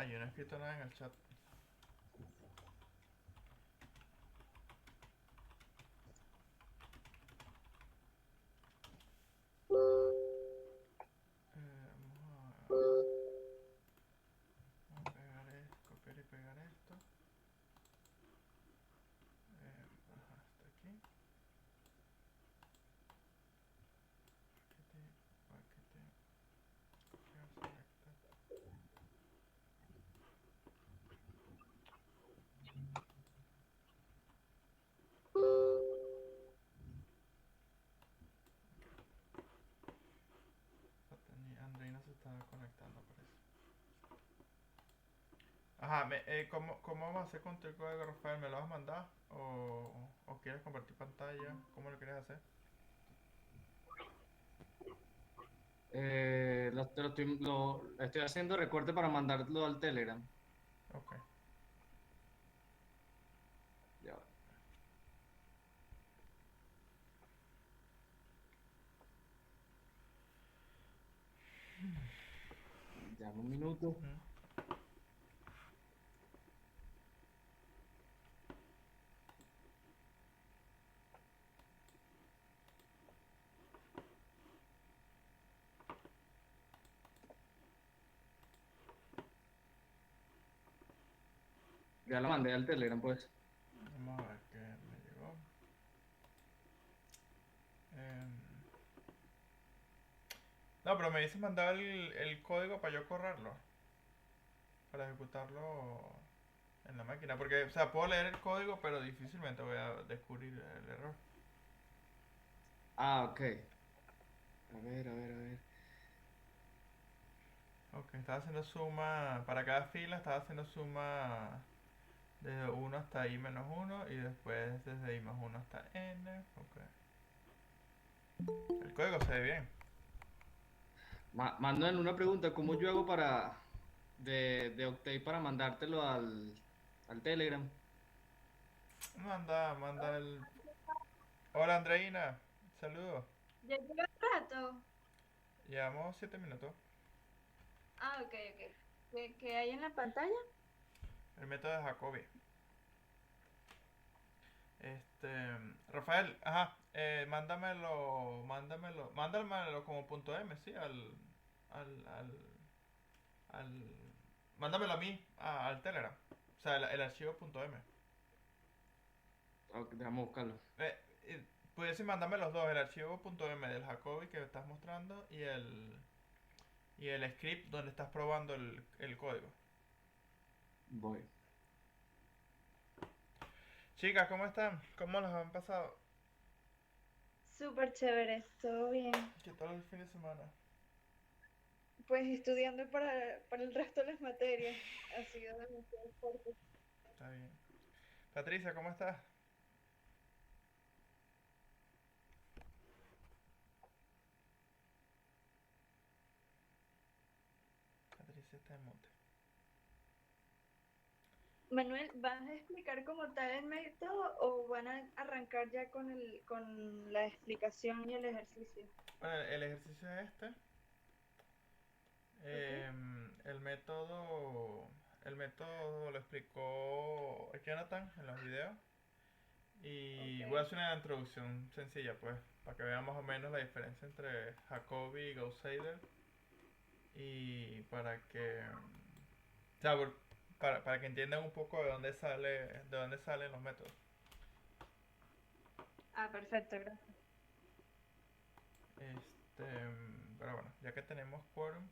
Yo no he escrito nada en el chat. Vamos a pegar esto, copiar y pegar esto. Hasta aquí. Paquete, paquete, copiar, selectar. Andreina se estaba conectando, parece. Ajá, ¿cómo vamos a hacer con tu código, Rafael? ¿Me lo vas a mandar? ¿O quieres compartir pantalla? ¿Cómo lo quieres hacer? Estoy haciendo recorte para mandarlo al Telegram. Ok. Ya, va. Dame un minuto. Mm. Ya lo mandé al Telegram, pues. Vamos a ver qué me llegó. Em, no, pero me dices mandar el código para yo correrlo. Para ejecutarlo en la máquina. Porque, o sea, puedo leer el código, pero difícilmente voy a descubrir el error. Ah, ok. A ver. Ok, estaba haciendo suma. Para cada fila estaba haciendo suma desde uno hasta i menos uno y después desde i más uno hasta n. Ok. El código se ve bien. Manuel, una pregunta. ¿Cómo yo hago de Octave para mandártelo al Telegram? Manda el. Hola Andreina, saludos. Ya lleva rato. Llevamos 7 minutos. Ah, ok, ok. ¿Qué hay en la pantalla? El método de Jacobi. Rafael, ajá, mándamelo como punto M, sí, al, al, al, mándamelo a mí, al Telegram, o sea, el archivo punto M. Ok, déjame buscarlo. Puedes mandarme los dos, el archivo punto M del Jacobi que estás mostrando y el script donde estás probando el código. Voy. Chicas, ¿cómo están? ¿Cómo los han pasado? Súper chévere, todo bien. ¿Qué tal el fin de semana? Pues estudiando para el resto de las materias. Ha sido demasiado fuerte. Está bien. Patricia, ¿cómo estás? Patricia está en monte. Manuel, ¿vas a explicar como tal el método o van a arrancar ya con la explicación y el ejercicio? Bueno, el ejercicio es este. Ok, El método. El método lo explicó Jonathan en los videos. ok. Y voy a hacer una introducción sencilla, pues, para que vean más o menos la diferencia entre Jacobi y Gauss-Seidel. Y para que. O sea, para que entiendan un poco de dónde salen los métodos. Ah, perfecto, gracias. Pero bueno, ya que tenemos quórum,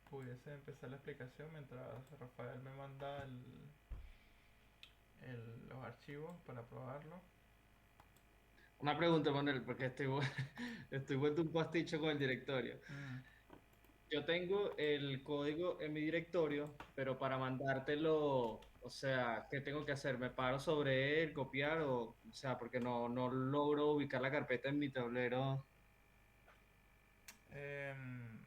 pudiese empezar la explicación mientras Rafael me manda los archivos para probarlo. Una pregunta, Manuel, porque estoy vuelto un pasticho con el directorio. Mm, Yo tengo el código en mi directorio, pero para mandártelo, o sea, ¿qué tengo que hacer? ¿Me paro sobre él, copiar o sea, porque no logro ubicar la carpeta en mi tablero? em,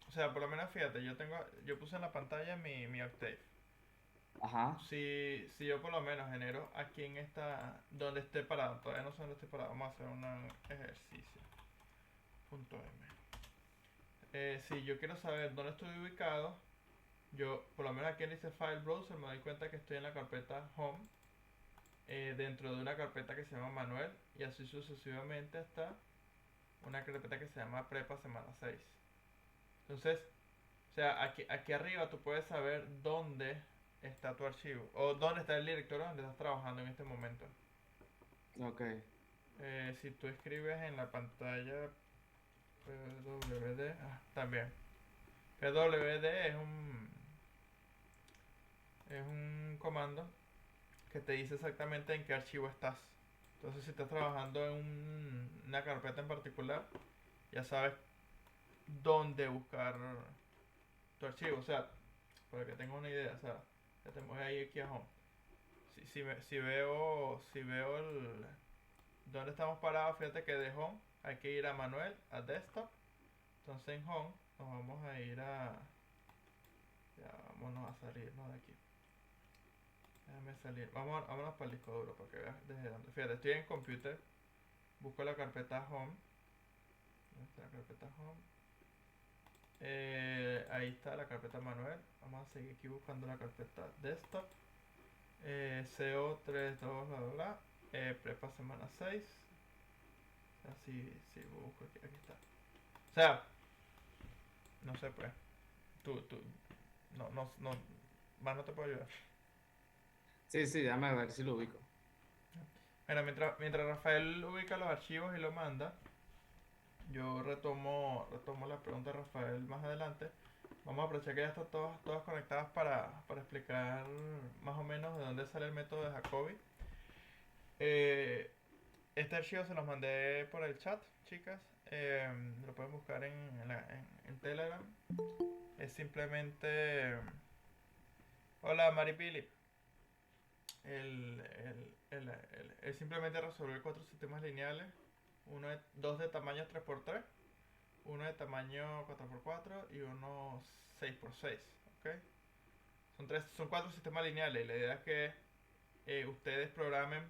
o sea, por lo menos fíjate, yo puse en la pantalla mi Octave. Ajá, Si yo por lo menos genero aquí en donde esté parado, todavía no sé dónde estoy parado, vamos a hacer un ejercicio. Punto M. Si yo quiero saber dónde estoy ubicado, yo, por lo menos aquí en este File Browser, me doy cuenta que estoy en la carpeta Home, dentro de una carpeta que se llama Manuel, y así sucesivamente hasta una carpeta que se llama Prepa Semana 6. Entonces, o sea, aquí arriba tú puedes saber dónde está tu archivo, o dónde está el directorio donde estás trabajando en este momento. Ok. Si tú escribes en la pantalla pwd, también. pwd es un comando que te dice exactamente en qué archivo estás. Entonces, si estás trabajando en una carpeta en particular, ya sabes dónde buscar tu archivo. O sea, para que tengas una idea, o sea, ya te voy ahí aquí a Home. Si veo dónde estamos parados, fíjate que de Home hay que ir a Manuel, a Desktop. Entonces en Home nos vamos a ir a... Ya, vámonos a salirnos de aquí. Déjame salir. Vámonos para el disco duro para que veas desde dónde. Fíjate, estoy en Computer. Busco la carpeta Home. ¿Dónde está la carpeta Home? Ahí está la carpeta Manuel. Vamos a seguir aquí buscando la carpeta Desktop. CO32, bla bla bla. Prepa semana 6. Así, sí, busco aquí está. O sea, no sé pues. Tú, no, más no te puedo ayudar. Sí, sí, déjame ver si lo ubico. Bueno, mientras Rafael ubica los archivos y lo manda, yo retomo la pregunta de Rafael más adelante. Vamos a aprovechar que ya están todas conectadas para explicar más o menos de dónde sale el método de Jacobi. Este archivo se los mandé por el chat, chicas. Lo pueden buscar en Telegram. Es simplemente... Hola, Maripili. Es simplemente resolver 4 sistemas lineales. Dos de tamaño 3x3, uno de tamaño 4x4 y uno 6x6. ¿Ok? Son 4 sistemas lineales y la idea es que ustedes programen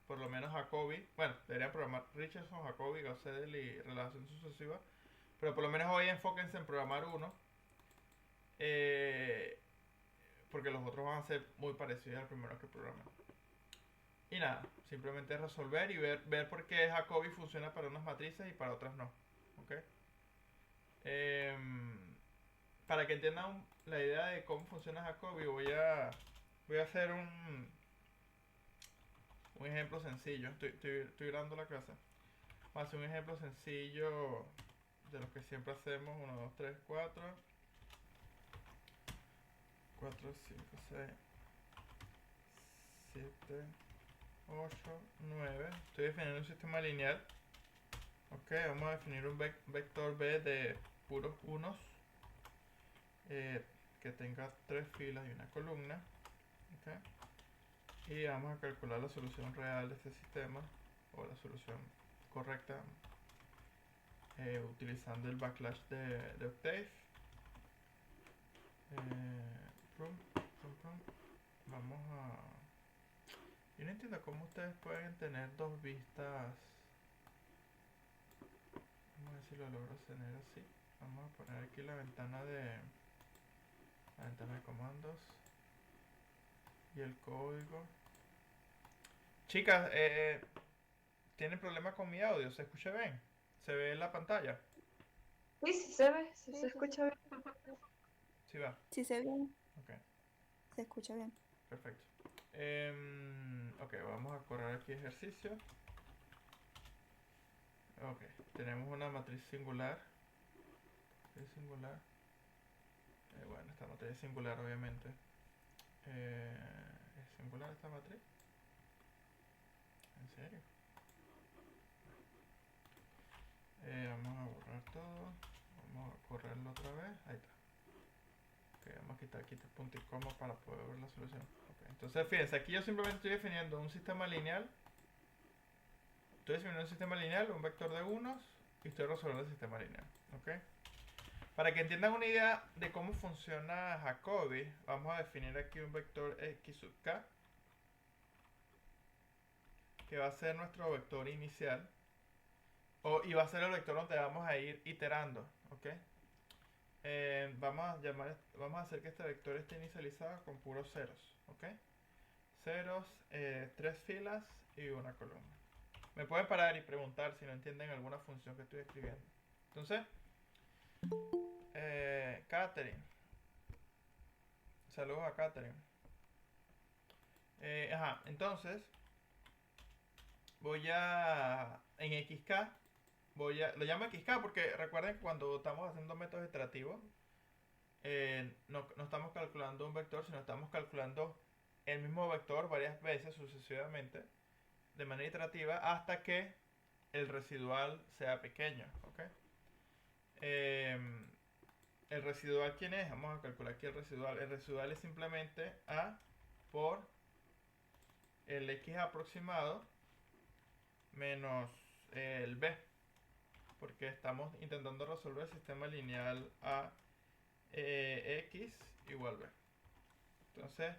por lo menos Jacobi. Bueno, deberían programar Richardson, Jacobi, Gauss-Seidel y relación sucesiva. Pero por lo menos hoy enfóquense en programar uno. Porque los otros van a ser muy parecidos al primero que programen. Y nada, simplemente resolver y ver por qué Jacobi funciona para unas matrices y para otras no. ¿Ok? Para que entiendan la idea de cómo funciona Jacobi, voy a hacer un ejemplo sencillo. Estoy grabando la clase. Vamos a hacer un ejemplo sencillo de los que siempre hacemos. 1, 2, 3, 4. 4, 5, 6, 7, 8, 9. Estoy definiendo un sistema lineal. Ok, vamos a definir un vector B de puros unos. Que tenga 3 filas y una columna. Okay. Y vamos a calcular la solución real de este sistema, o la solución correcta, utilizando el backlash de Octave. Vamos a... Yo no entiendo cómo ustedes pueden tener dos vistas. Vamos a ver si lo logro tener así. Vamos a poner aquí la ventana de comandos y el código. Chicas, ¿tienen problemas con mi audio? ¿Se escucha bien? ¿Se ve en la pantalla? Sí, sí se ve, sí se escucha bien. Sí va. Sí se ve bien, Ok, se escucha bien. perfecto. Ok, vamos a correr aquí ejercicio. Ok, tenemos una matriz singular. Bueno, esta matriz es singular, obviamente. ¿Es singular esta matriz? ¿En serio? Vamos a borrar todo. Vamos a correrlo otra vez. Ahí está. Ok, vamos a quitar aquí este punto y coma para poder ver la solución. Okay, entonces fíjense, aquí yo simplemente estoy definiendo un sistema lineal. Estoy definiendo un sistema lineal, un vector de unos, y estoy resolviendo el sistema lineal. ¿Ok? Para que entiendan una idea de cómo funciona Jacobi, vamos a definir aquí un vector x sub k, que va a ser nuestro vector inicial, y va a ser el vector donde vamos a ir iterando. ¿Ok? vamos a hacer que este vector esté inicializado con puros ceros, ¿ok? Ceros, 3 filas y una columna. Me pueden parar y preguntar si no entienden alguna función que estoy escribiendo. Entonces, Catherine. Saludos a Catherine. Entonces, en XK, lo llamo XK porque recuerden que cuando estamos haciendo métodos iterativos, no estamos calculando un vector, sino estamos calculando el mismo vector varias veces sucesivamente, de manera iterativa, hasta que el residual sea pequeño, ¿ok? El residual, ¿quién es? Vamos a calcular aquí el residual. El residual es simplemente A por el X aproximado menos el B, porque estamos intentando resolver el sistema lineal A X igual B. Entonces,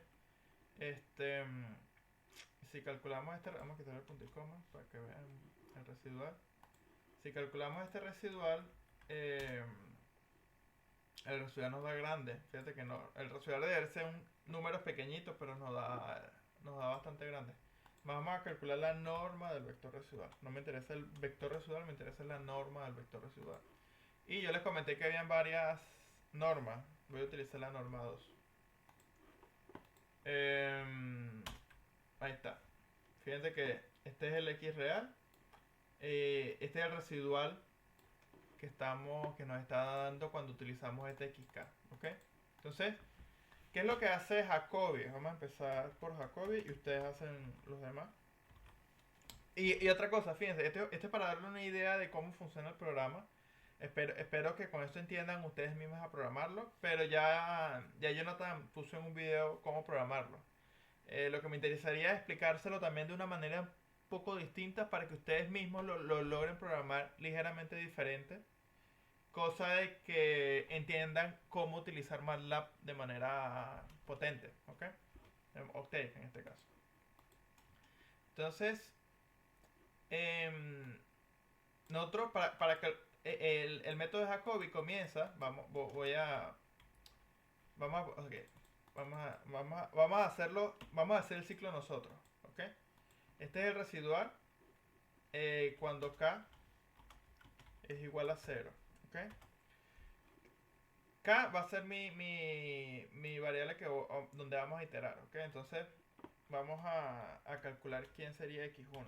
si calculamos vamos a quitar el punto y coma para que vean el residual. Si calculamos este residual, el residual nos da grande. Fíjate que no, el residual debe ser un números pequeñitos, pero nos da bastante grande. Vamos a calcular la norma del vector residual. No me interesa el vector residual, me interesa la norma del vector residual. Y yo les comenté que habían varias normas. Voy a utilizar la norma 2. Ahí está. Fíjense que este es el X real. Este es el residual que nos está dando cuando utilizamos este XK. ¿Ok? Entonces, ¿qué es lo que hace Jacobi? Vamos a empezar por Jacobi y ustedes hacen los demás. Y otra cosa, fíjense, este es para darle una idea de cómo funciona el programa. Espero que con esto entiendan ustedes mismos a programarlo, pero ya Jonathan puso en un video cómo programarlo. Lo que me interesaría es explicárselo también de una manera un poco distinta para que ustedes mismos lo logren programar ligeramente diferente. Cosa de que entiendan cómo utilizar MATLAB de manera potente, ¿ok? Octave en este caso. Entonces, nosotros para que el método de Jacobi comienza, vamos a hacerlo, vamos a hacer el ciclo nosotros, ¿ok? Este es el residual cuando K es igual a 0, ¿ok? K va a ser mi variable donde vamos a iterar, ¿ok? Entonces vamos a calcular quién sería X1.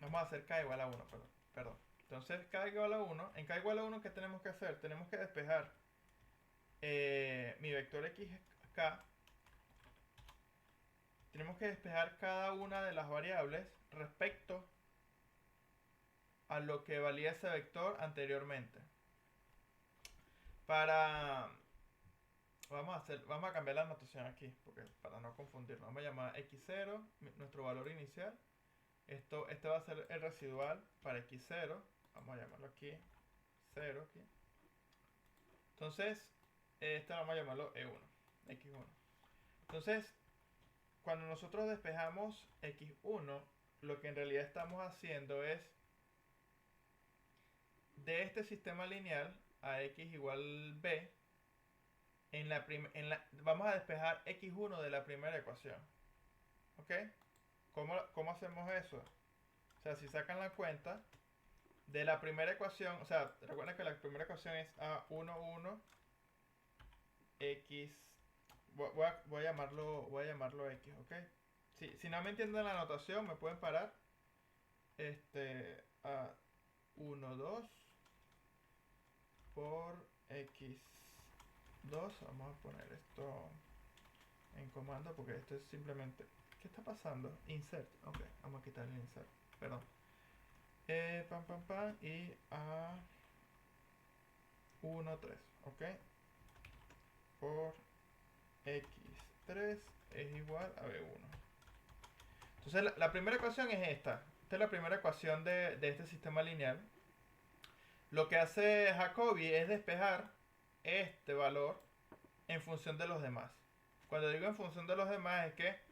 Vamos a hacer K igual a 1, perdón. Entonces K igual a 1. En K igual a 1, ¿qué tenemos que hacer? Tenemos que despejar mi vector XK. Tenemos que despejar cada una de las variables respecto a lo que valía ese vector anteriormente. Vamos a cambiar la notación aquí, porque para no confundirnos. Vamos a llamar X0, nuestro valor inicial. Este va a ser el residual para X0. Vamos a llamarlo aquí 0. Aquí. Entonces, este vamos a llamarlo E1, X1. Entonces, cuando nosotros despejamos X1, lo que en realidad estamos haciendo es de este sistema lineal a X igual B, vamos a despejar X1 de la primera ecuación. ¿Ok? ¿Cómo hacemos eso? O sea, si sacan la cuenta de la primera ecuación, o sea, recuerden que la primera ecuación es A11 X. Voy a llamarlo X, ¿ok? Si no me entienden la notación, me pueden parar. A12 por X2. Vamos a poner esto en comando porque esto es simplemente... ¿Qué está pasando? Insert. Ok, vamos a quitar el insert. Perdón. Y A13. Ok. Por X3 es igual a B1. Entonces la primera ecuación es esta. Esta es la primera ecuación de este sistema lineal. Lo que hace Jacobi es despejar este valor en función de los demás. Cuando digo en función de los demás es que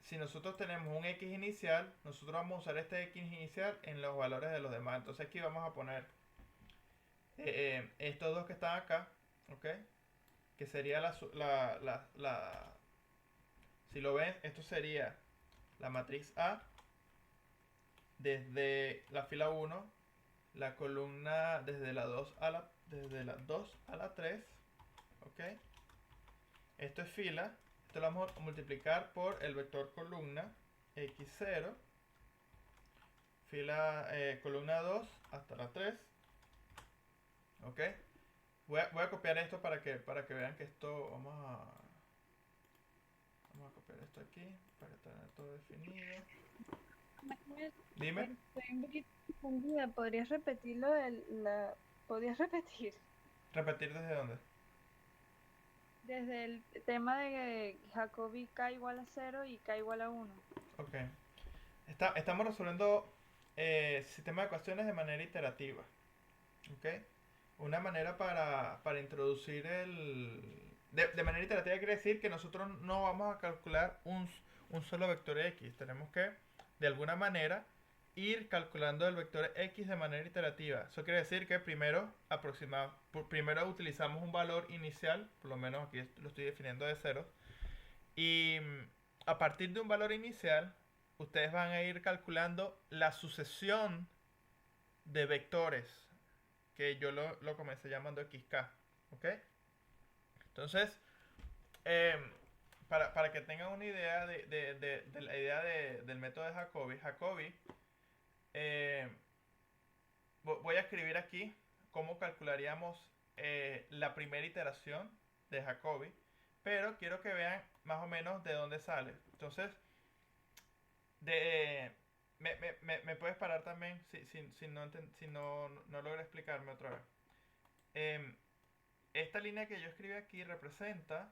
si nosotros tenemos un x inicial, nosotros vamos a usar este x inicial en los valores de los demás. Entonces aquí vamos a poner estos dos que están acá, ¿ok? Que sería si lo ven, esto sería la matriz A desde la fila 1, la columna desde la 2 a la 3, ¿ok? Esto es fila, esto lo vamos a multiplicar por el vector columna x0, fila columna 2 hasta la 3, ¿ok? Voy a copiar esto para que vean que esto, vamos a copiar esto aquí para tener todo definido. Manuel, Dime. estoy un poquito confundida. ¿Podrías repetirlo ¿Podrías repetir? ¿Repetir desde dónde? Desde el tema de que Jacobi K igual a 0 y K igual a 1. Ok. Estamos resolviendo sistema de ecuaciones de manera iterativa. ¿Ok? Una manera para introducir de manera iterativa quiere decir que nosotros no vamos a calcular un solo vector x. Tenemos que, de alguna manera, ir calculando el vector x de manera iterativa. Eso quiere decir que primero utilizamos un valor inicial, por lo menos aquí lo estoy definiendo de 0, y a partir de un valor inicial, ustedes van a ir calculando la sucesión de vectores, que yo lo comencé llamando xk, ¿ok? Entonces, para que tengan una idea de la idea del método de Jacobi, voy a escribir aquí cómo calcularíamos la primera iteración de Jacobi, pero quiero que vean más o menos de dónde sale. Entonces, me puedes parar también si no logro explicarme otra vez. Esta línea que yo escribí aquí representa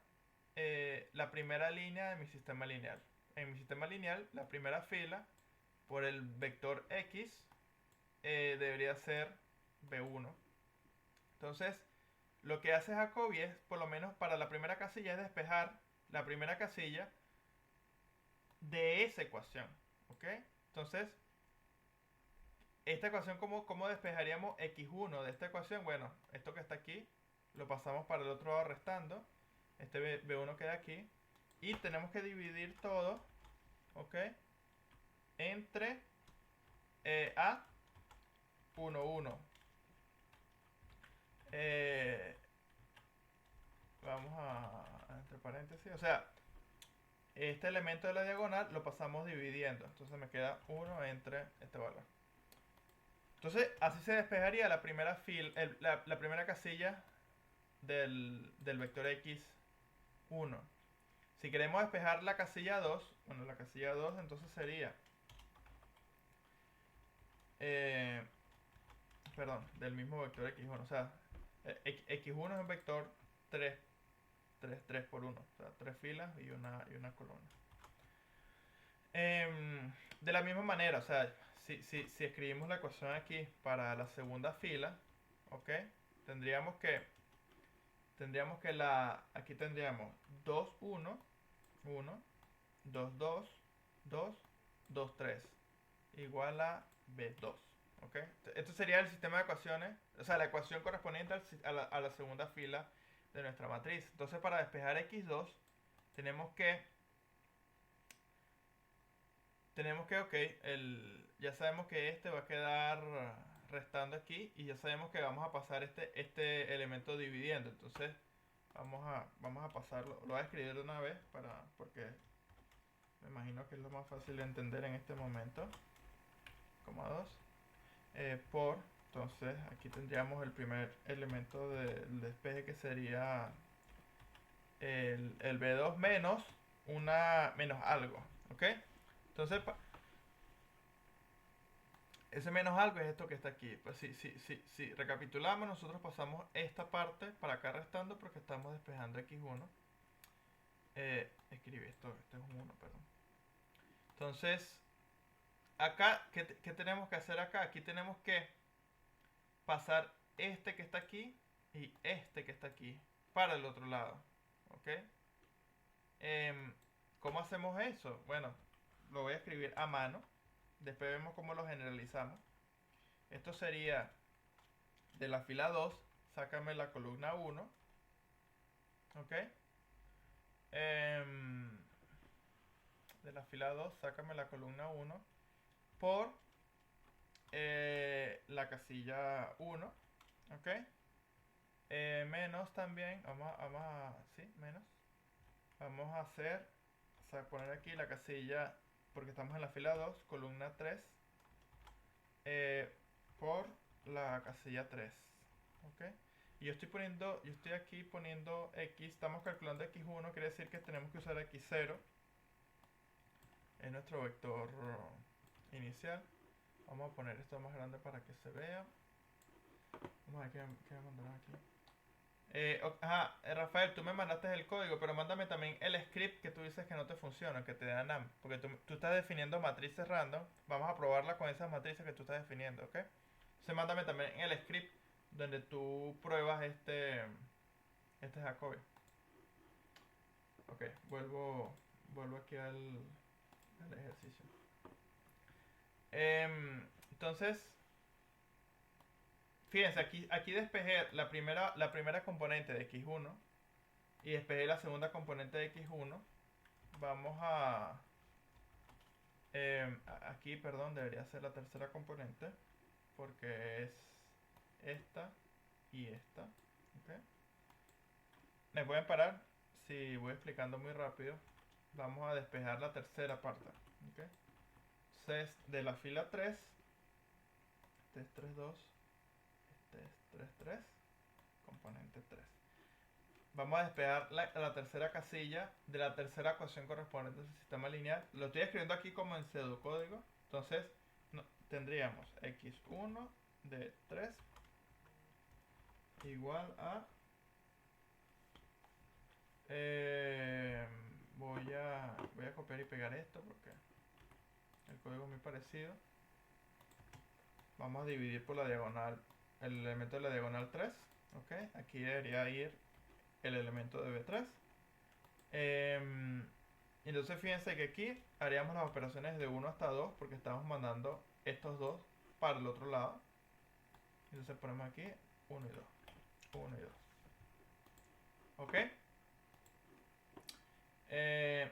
la primera línea de mi sistema lineal. En mi sistema lineal, la primera fila por el vector x debería ser b1. Entonces, lo que hace Jacobi es, por lo menos para la primera casilla, es despejar la primera casilla de esa ecuación. ¿Ok? Entonces, esta ecuación, ¿cómo despejaríamos x1 de esta ecuación? Bueno, esto que está aquí lo pasamos para el otro lado restando. Este b1 queda aquí. Y tenemos que dividir todo, ¿ok? Entre a 1, 1. Vamos entre paréntesis. O sea, este elemento de la diagonal lo pasamos dividiendo. Entonces me queda 1 entre este valor. Entonces, así se despejaría la primera la primera casilla del vector x1. Si queremos despejar la casilla 2, bueno, la casilla 2 entonces sería perdón, del mismo vector x1. O sea, x1 es un vector 3 por 1. O sea, 3 filas y una columna. De la misma manera, o sea, si escribimos la ecuación aquí para la segunda fila, ¿ok? Tendríamos que aquí tendríamos 2, 1, 1, 2, 2, 2, 2, 3, igual a B2. ¿Ok? Esto sería el sistema de ecuaciones, o sea, la ecuación correspondiente a la segunda fila de nuestra matriz. Entonces, para despejar x2, tenemos que, ok, ya sabemos que este va a quedar restando aquí y ya sabemos que vamos a pasar este elemento dividiendo. Entonces, vamos a pasarlo, lo voy a escribir de una vez porque me imagino que es lo más fácil de entender en este momento. Coma 2. Entonces aquí tendríamos el primer elemento del despeje, que sería el B2 menos algo, ¿ok? Entonces ese menos algo es esto que está aquí. Pues si recapitulamos, nosotros pasamos esta parte para acá restando porque estamos despejando x1. Escribí esto es un 1, perdón. Entonces, acá, ¿qué tenemos que hacer acá? Aquí tenemos que pasar este que está aquí y este que está aquí para el otro lado. ¿Ok? ¿Cómo hacemos eso? Bueno, lo voy a escribir a mano. Después vemos cómo lo generalizamos. Esto sería de la fila 2, sácame la columna 1. ¿Ok? De la fila 2, sácame la columna 1 por la casilla 1. ¿Ok? Menos también, menos. Vamos a hacer, o sea, poner aquí la casilla, porque estamos en la fila 2, columna 3, por la casilla 3. ¿Ok? Y yo estoy aquí poniendo X, estamos calculando X1, quiere decir que tenemos que usar X0 en nuestro vector inicial. Vamos a poner esto más grande para que se vea. Vamos a ver qué me mandaron aquí. Rafael, tú me mandaste el código, pero mándame también el script que tú dices que no te funciona, que te da NAM. Porque tú estás definiendo matrices random. Vamos a probarla con esas matrices que tú estás definiendo, ¿ok? Entonces mándame también el script donde tú pruebas este Jacobi. Ok, vuelvo aquí al ejercicio. Entonces, fíjense, aquí despejé la primera componente de x1 y despejé la segunda componente de x1. Vamos aquí, perdón, debería ser la tercera componente porque es esta y esta. ¿Ok? ¿Me pueden parar? Si voy explicando muy rápido. Vamos a despejar la tercera parte. ¿Ok? Entonces, de la fila 3, este es 3,2, este es 3,3, componente 3. Vamos a despejar la tercera casilla de la tercera ecuación correspondiente al sistema lineal. Lo estoy escribiendo aquí como en pseudocódigo. Entonces, tendríamos x1 de 3 igual a... voy a copiar y pegar esto porque el código es muy parecido. Vamos a dividir por la diagonal el elemento de la diagonal 3. ¿Ok? Aquí debería ir el elemento de B3. Entonces fíjense que aquí haríamos las operaciones de 1 hasta 2 porque estamos mandando estos dos para el otro lado. Entonces ponemos aquí 1 y 2. 1 y 2. ¿Ok?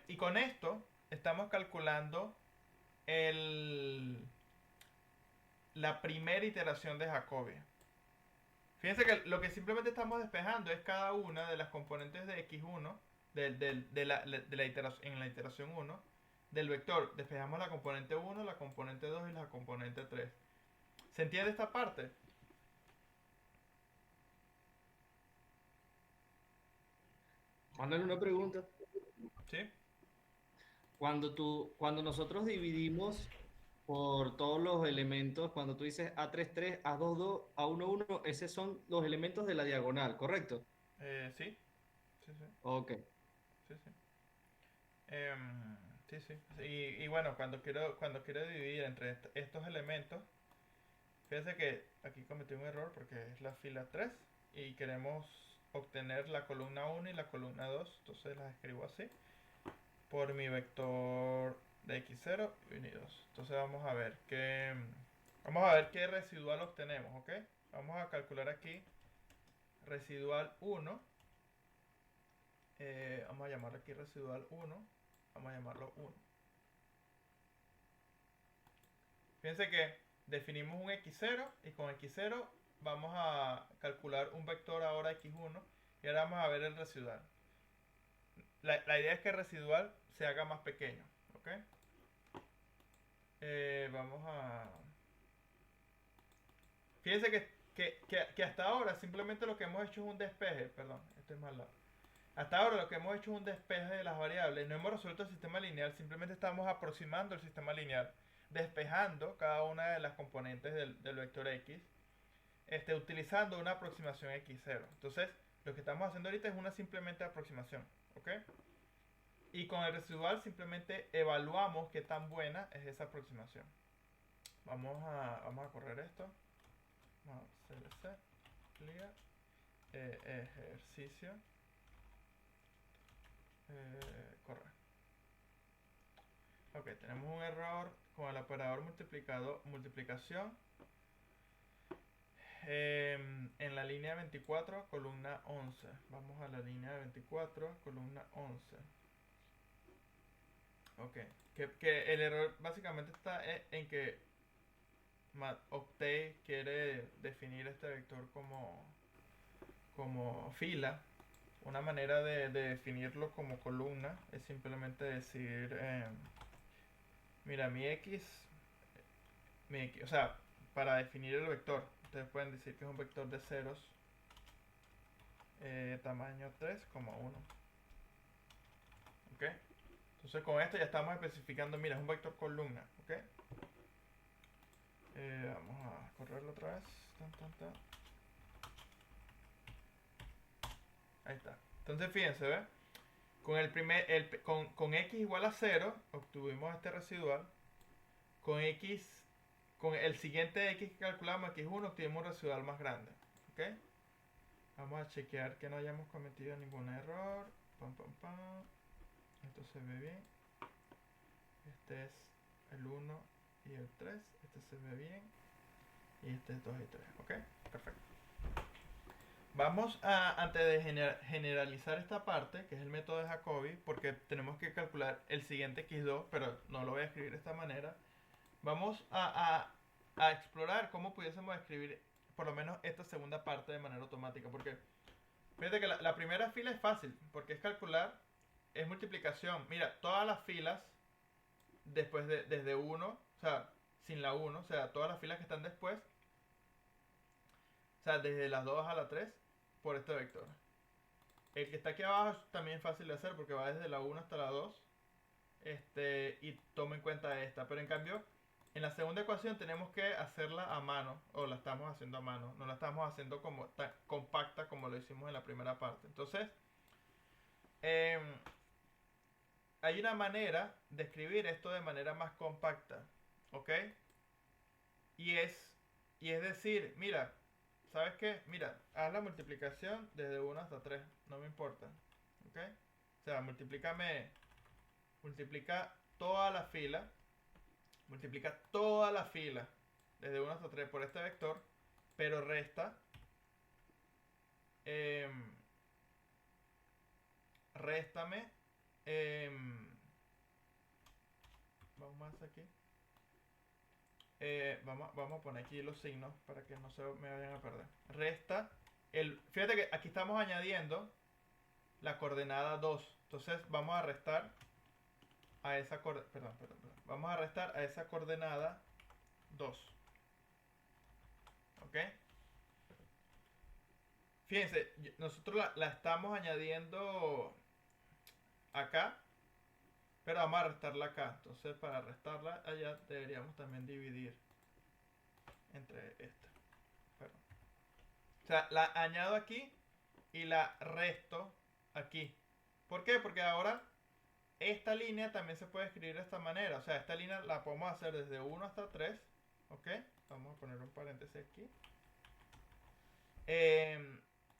Y con esto estamos calculando la primera iteración de Jacobi. Fíjense que lo que simplemente estamos despejando es cada una de las componentes de x1 en la iteración 1 del vector. Despejamos la componente 1, la componente 2 y la componente 3. ¿Se entiende esta parte? Mándale una pregunta. ¿Sí? Cuando nosotros dividimos por todos los elementos, cuando tú dices A33, A22, A11, esos son los elementos de la diagonal, ¿correcto? Sí. Sí, sí. Ok. Sí, sí. Sí, sí. Y bueno, cuando quiero dividir entre estos elementos, fíjense que aquí cometí un error porque es la fila 3 y queremos obtener la columna 1 y la columna 2, entonces las escribo así por mi vector de x0 y y2. Entonces vamos a ver qué residual obtenemos, ¿ok? Vamos a calcular aquí residual 1. Vamos a llamarlo aquí residual 1. Vamos a llamarlo 1. Fíjense que definimos un x0 y con x0 vamos a calcular un vector ahora x1 y ahora vamos a ver el residual. La idea es que el residual se haga más pequeño, ¿ok? Vamos a... Fíjense que hasta ahora simplemente lo que hemos hecho es un despeje, perdón, esto es más largo. Hasta ahora lo que hemos hecho es un despeje de las variables, no hemos resuelto el sistema lineal, simplemente estamos aproximando el sistema lineal, despejando cada una de las componentes del vector x, utilizando una aproximación x0. Entonces, lo que estamos haciendo ahorita es una simplemente aproximación, ¿ok? Y con el residual simplemente evaluamos qué tan buena es esa aproximación. Vamos a correr esto. Vamos a CLC, clear, ejercicio, correr. Ok. Ok, tenemos un error con el operador multiplicación en la línea 24, columna 11. Vamos a la línea 24, columna 11. Ok, que el error básicamente está en que Octave quiere definir este vector como fila. Una manera de definirlo como columna es simplemente decir, mira, o sea, para definir el vector, ustedes pueden decir que es un vector de ceros, tamaño 3,1. ¿Ok? Entonces con esto ya estamos especificando, mira, es un vector columna. ¿Ok? Vamos a correrlo otra vez. Ahí está. Entonces fíjense, ¿ve? Con x igual a 0 obtuvimos este residual. Con el siguiente x que calculamos, x1, obtuvimos un residual más grande. ¿Ok? Vamos a chequear que no hayamos cometido ningún error. Esto se ve bien. Este es el 1 y el 3. Este se ve bien. Y este es 2 y 3. ¿Ok? Perfecto. Vamos a, antes de generalizar esta parte, que es el método de Jacobi, porque tenemos que calcular el siguiente x2, pero no lo voy a escribir de esta manera. Vamos a explorar cómo pudiésemos escribir por lo menos esta segunda parte de manera automática. Porque fíjate que la primera fila es fácil, porque es calcular, es multiplicación. Mira, todas las filas después desde 1, o sea, sin la 1, o sea, todas las filas que están después, o sea, desde las 2 a la 3, por este vector. El que está aquí abajo es también fácil de hacer porque va desde la 1 hasta la 2. Y toma en cuenta esta. Pero en cambio, en la segunda ecuación tenemos que hacerla a mano. O la estamos haciendo a mano. No la estamos haciendo como tan compacta como lo hicimos en la primera parte. Entonces, hay una manera de escribir esto de manera más compacta. ¿Ok? Y es decir, mira, ¿sabes qué? Mira, haz la multiplicación desde 1 hasta 3. No me importa. ¿Ok? O sea, multiplica toda la fila. Multiplica toda la fila desde 1 hasta 3 por este vector. Pero resta. Réstame. Vamos más aquí. Vamos a poner aquí los signos para que no se me vayan a perder. Resta. Fíjate que aquí estamos añadiendo la coordenada 2. Entonces vamos a restar a esa coordenada. Perdón. Vamos a restar a esa coordenada 2. ¿Ok? Fíjense, nosotros la estamos añadiendo acá, pero vamos a restarla acá. Entonces para restarla allá deberíamos también dividir entre esta. Perdón. O sea, la añado aquí y la resto aquí. ¿Por qué? Porque ahora esta línea también se puede escribir de esta manera. O sea, esta línea la podemos hacer desde 1 hasta 3. ¿Ok? Vamos a poner un paréntesis aquí.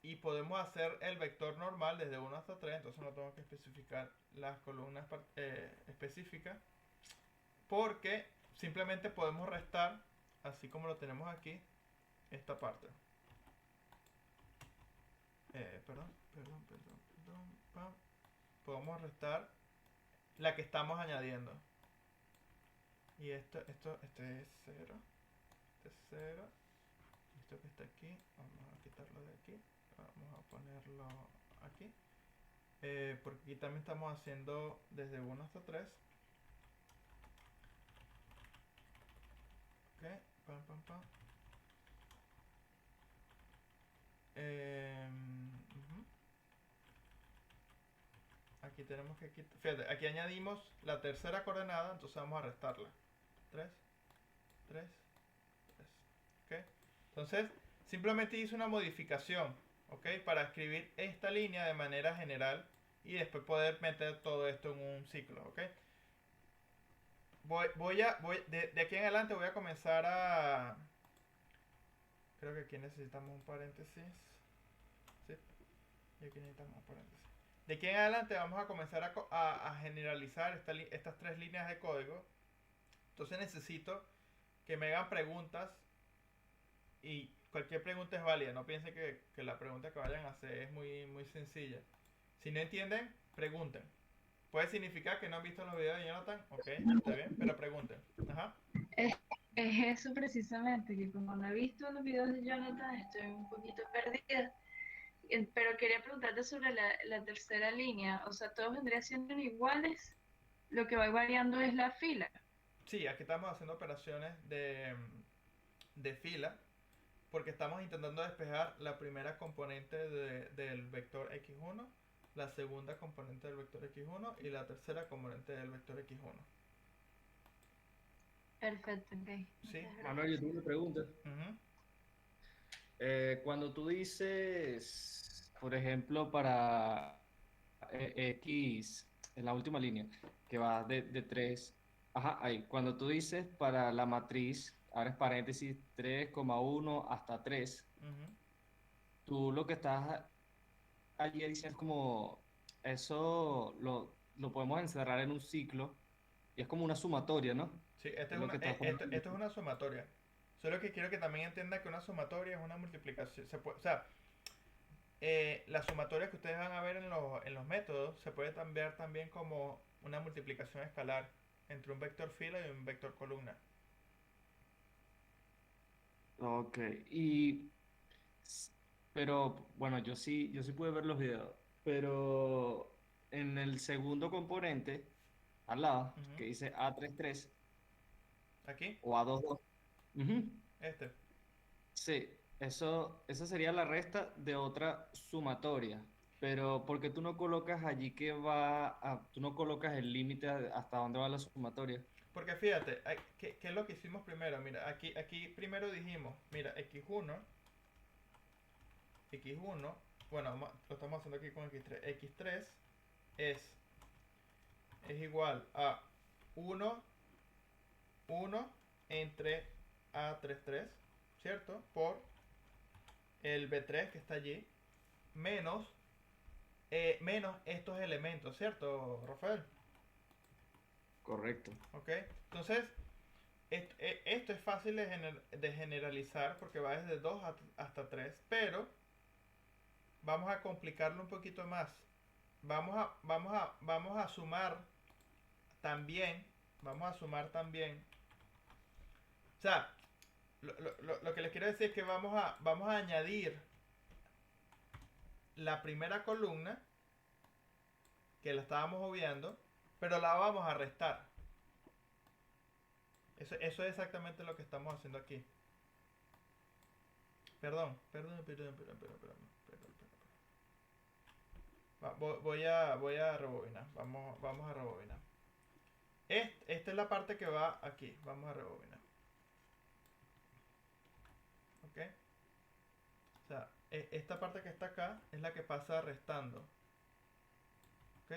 Y podemos hacer el vector normal desde 1 hasta 3. Entonces no tengo que especificar las columnas específicas. Porque simplemente podemos restar, así como lo tenemos aquí, esta parte. Perdón. Podemos restar la que estamos añadiendo. Y este es 0. Este es 0. Esto que está aquí, vamos a quitarlo de aquí. Vamos a ponerlo aquí. Porque aquí también estamos haciendo desde 1 hasta 3. Ok, pam. Aquí tenemos que quitar. Fíjate, aquí añadimos la tercera coordenada, entonces vamos a restarla. 3. ¿Ok? Entonces, simplemente hice una modificación, ¿ok? Para escribir esta línea de manera general y después poder meter todo esto en un ciclo, ¿ok? De aquí en adelante voy a comenzar a... Creo que aquí necesitamos un paréntesis. Sí, y aquí necesitamos un paréntesis. De aquí en adelante vamos a comenzar a generalizar estas tres líneas de código. Entonces necesito que me hagan preguntas y cualquier pregunta es válida. No piensen que la pregunta que vayan a hacer es muy sencilla. Si no entienden, pregunten. Puede significar que no han visto los videos de Jonathan, ok, está bien, pero pregunten. Ajá. Es, es eso precisamente, que como no he visto los videos de Jonathan, estoy un poquito perdida. Pero quería preguntarte sobre la tercera línea. O sea, todos vendrían siendo iguales. Lo que va variando es la fila. Sí, aquí estamos haciendo operaciones de fila porque estamos intentando despejar la primera componente del vector x1, la segunda componente del vector x1 y la tercera componente del vector x1. Perfecto, ok. Sí. Muchas Manuel, yo gracias. tengo una pregunta. Ujú. Cuando tú dices, por ejemplo, para X, en la última línea, que va de 3, ajá, ahí, cuando tú dices para la matriz, abres paréntesis 3,1 hasta 3, Ujú. tú lo que estás allí diciendo es como, eso lo podemos encerrar en un ciclo y es como una sumatoria, ¿no? Sí, esta Es es lo que una, estás poniendo. esto es una sumatoria. Solo que quiero que también entienda que una sumatoria es una multiplicación. O sea, la sumatoria que ustedes van a ver en los métodos se puede ver también como una multiplicación escalar entre un vector fila y un vector columna. Ok, y pero bueno, yo sí pude ver los videos, pero en el segundo componente, al lado, Ujú. que dice A33 Aquí, o A22, ujú, este. sí, eso sería la resta de otra sumatoria, pero ¿por qué tú no colocas allí tú no colocas el límite hasta dónde va la sumatoria? Porque fíjate, ¿qué es lo que hicimos primero? Mira, aquí primero dijimos, mira, x1, bueno, lo estamos haciendo aquí con x3. X3 es, es igual a 1, 1 entre A33, ¿cierto? Por el B3 que está allí, menos, menos estos elementos, ¿cierto, Rafael? Correcto. ¿Ok? Entonces, esto es fácil de generalizar porque va desde 2 hasta 3, pero vamos a complicarlo un poquito más. Vamos a sumar también, vamos a sumar también. O sea, lo que les quiero decir es que vamos a añadir la primera columna, que la estábamos obviando, pero la vamos a restar. Eso es exactamente lo que estamos haciendo aquí. Perdón. Voy a rebobinar. Vamos a rebobinar. Esta es la parte que va aquí. Vamos a rebobinar. ¿Ok? O sea, esta parte que está acá es la que pasa restando. ¿Ok?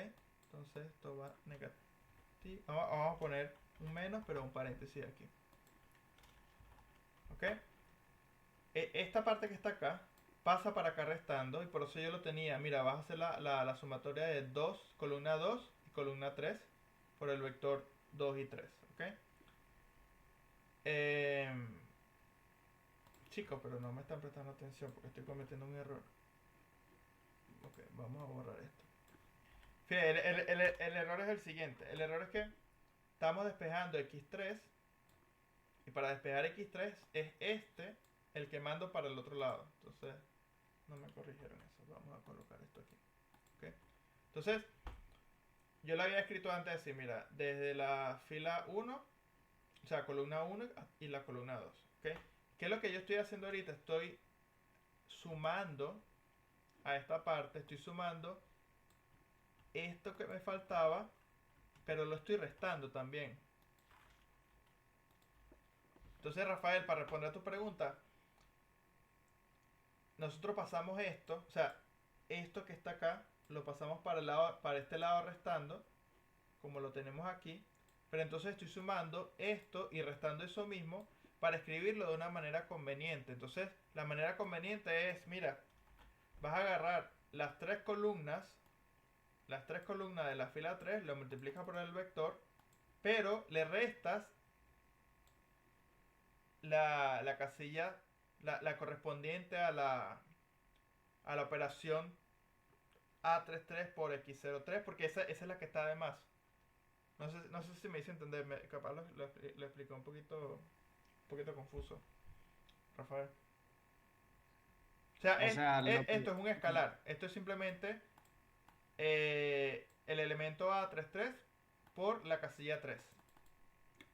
Entonces esto va negativo. Vamos a poner un menos, pero un paréntesis aquí. ¿Ok? Esta parte que está acá pasa para acá restando y por eso yo lo tenía. Mira, vas a hacer la sumatoria de 2, columna 2 y columna 3 por el vector 2 y 3. ¿Ok? Chicos, pero no me están prestando atención porque estoy cometiendo un error. Ok, vamos a borrar esto. Fíjate, el error es el siguiente. El error es que estamos despejando x3 y para despejar x3 es este el que mando para el otro lado. Entonces, no me corrigieron eso. Vamos a colocar esto aquí. ¿Ok? Entonces, yo lo había escrito antes así, mira, desde la fila 1, o sea, columna 1 y la columna 2. ¿Ok? ¿Qué es lo que yo estoy haciendo ahorita? Estoy sumando a esta parte, estoy sumando esto que me faltaba, pero lo estoy restando también. Entonces, Rafael, para responder a tu pregunta, nosotros pasamos esto, o sea, esto que está acá, lo pasamos para este lado restando, como lo tenemos aquí, pero entonces estoy sumando esto y restando eso mismo para escribirlo de una manera conveniente. Entonces, la manera conveniente es, mira, vas a agarrar las tres columnas las tres columnas de la fila 3, lo multiplicas por el vector, pero le restas la casilla, la correspondiente a la operación A33 por X03, porque esa es la que está de más. No sé si me hice entender, capaz lo expliqué un poquito confuso, Rafael. O sea, O sea, esto es un escalar. Esto es simplemente el elemento A33 por la casilla 3.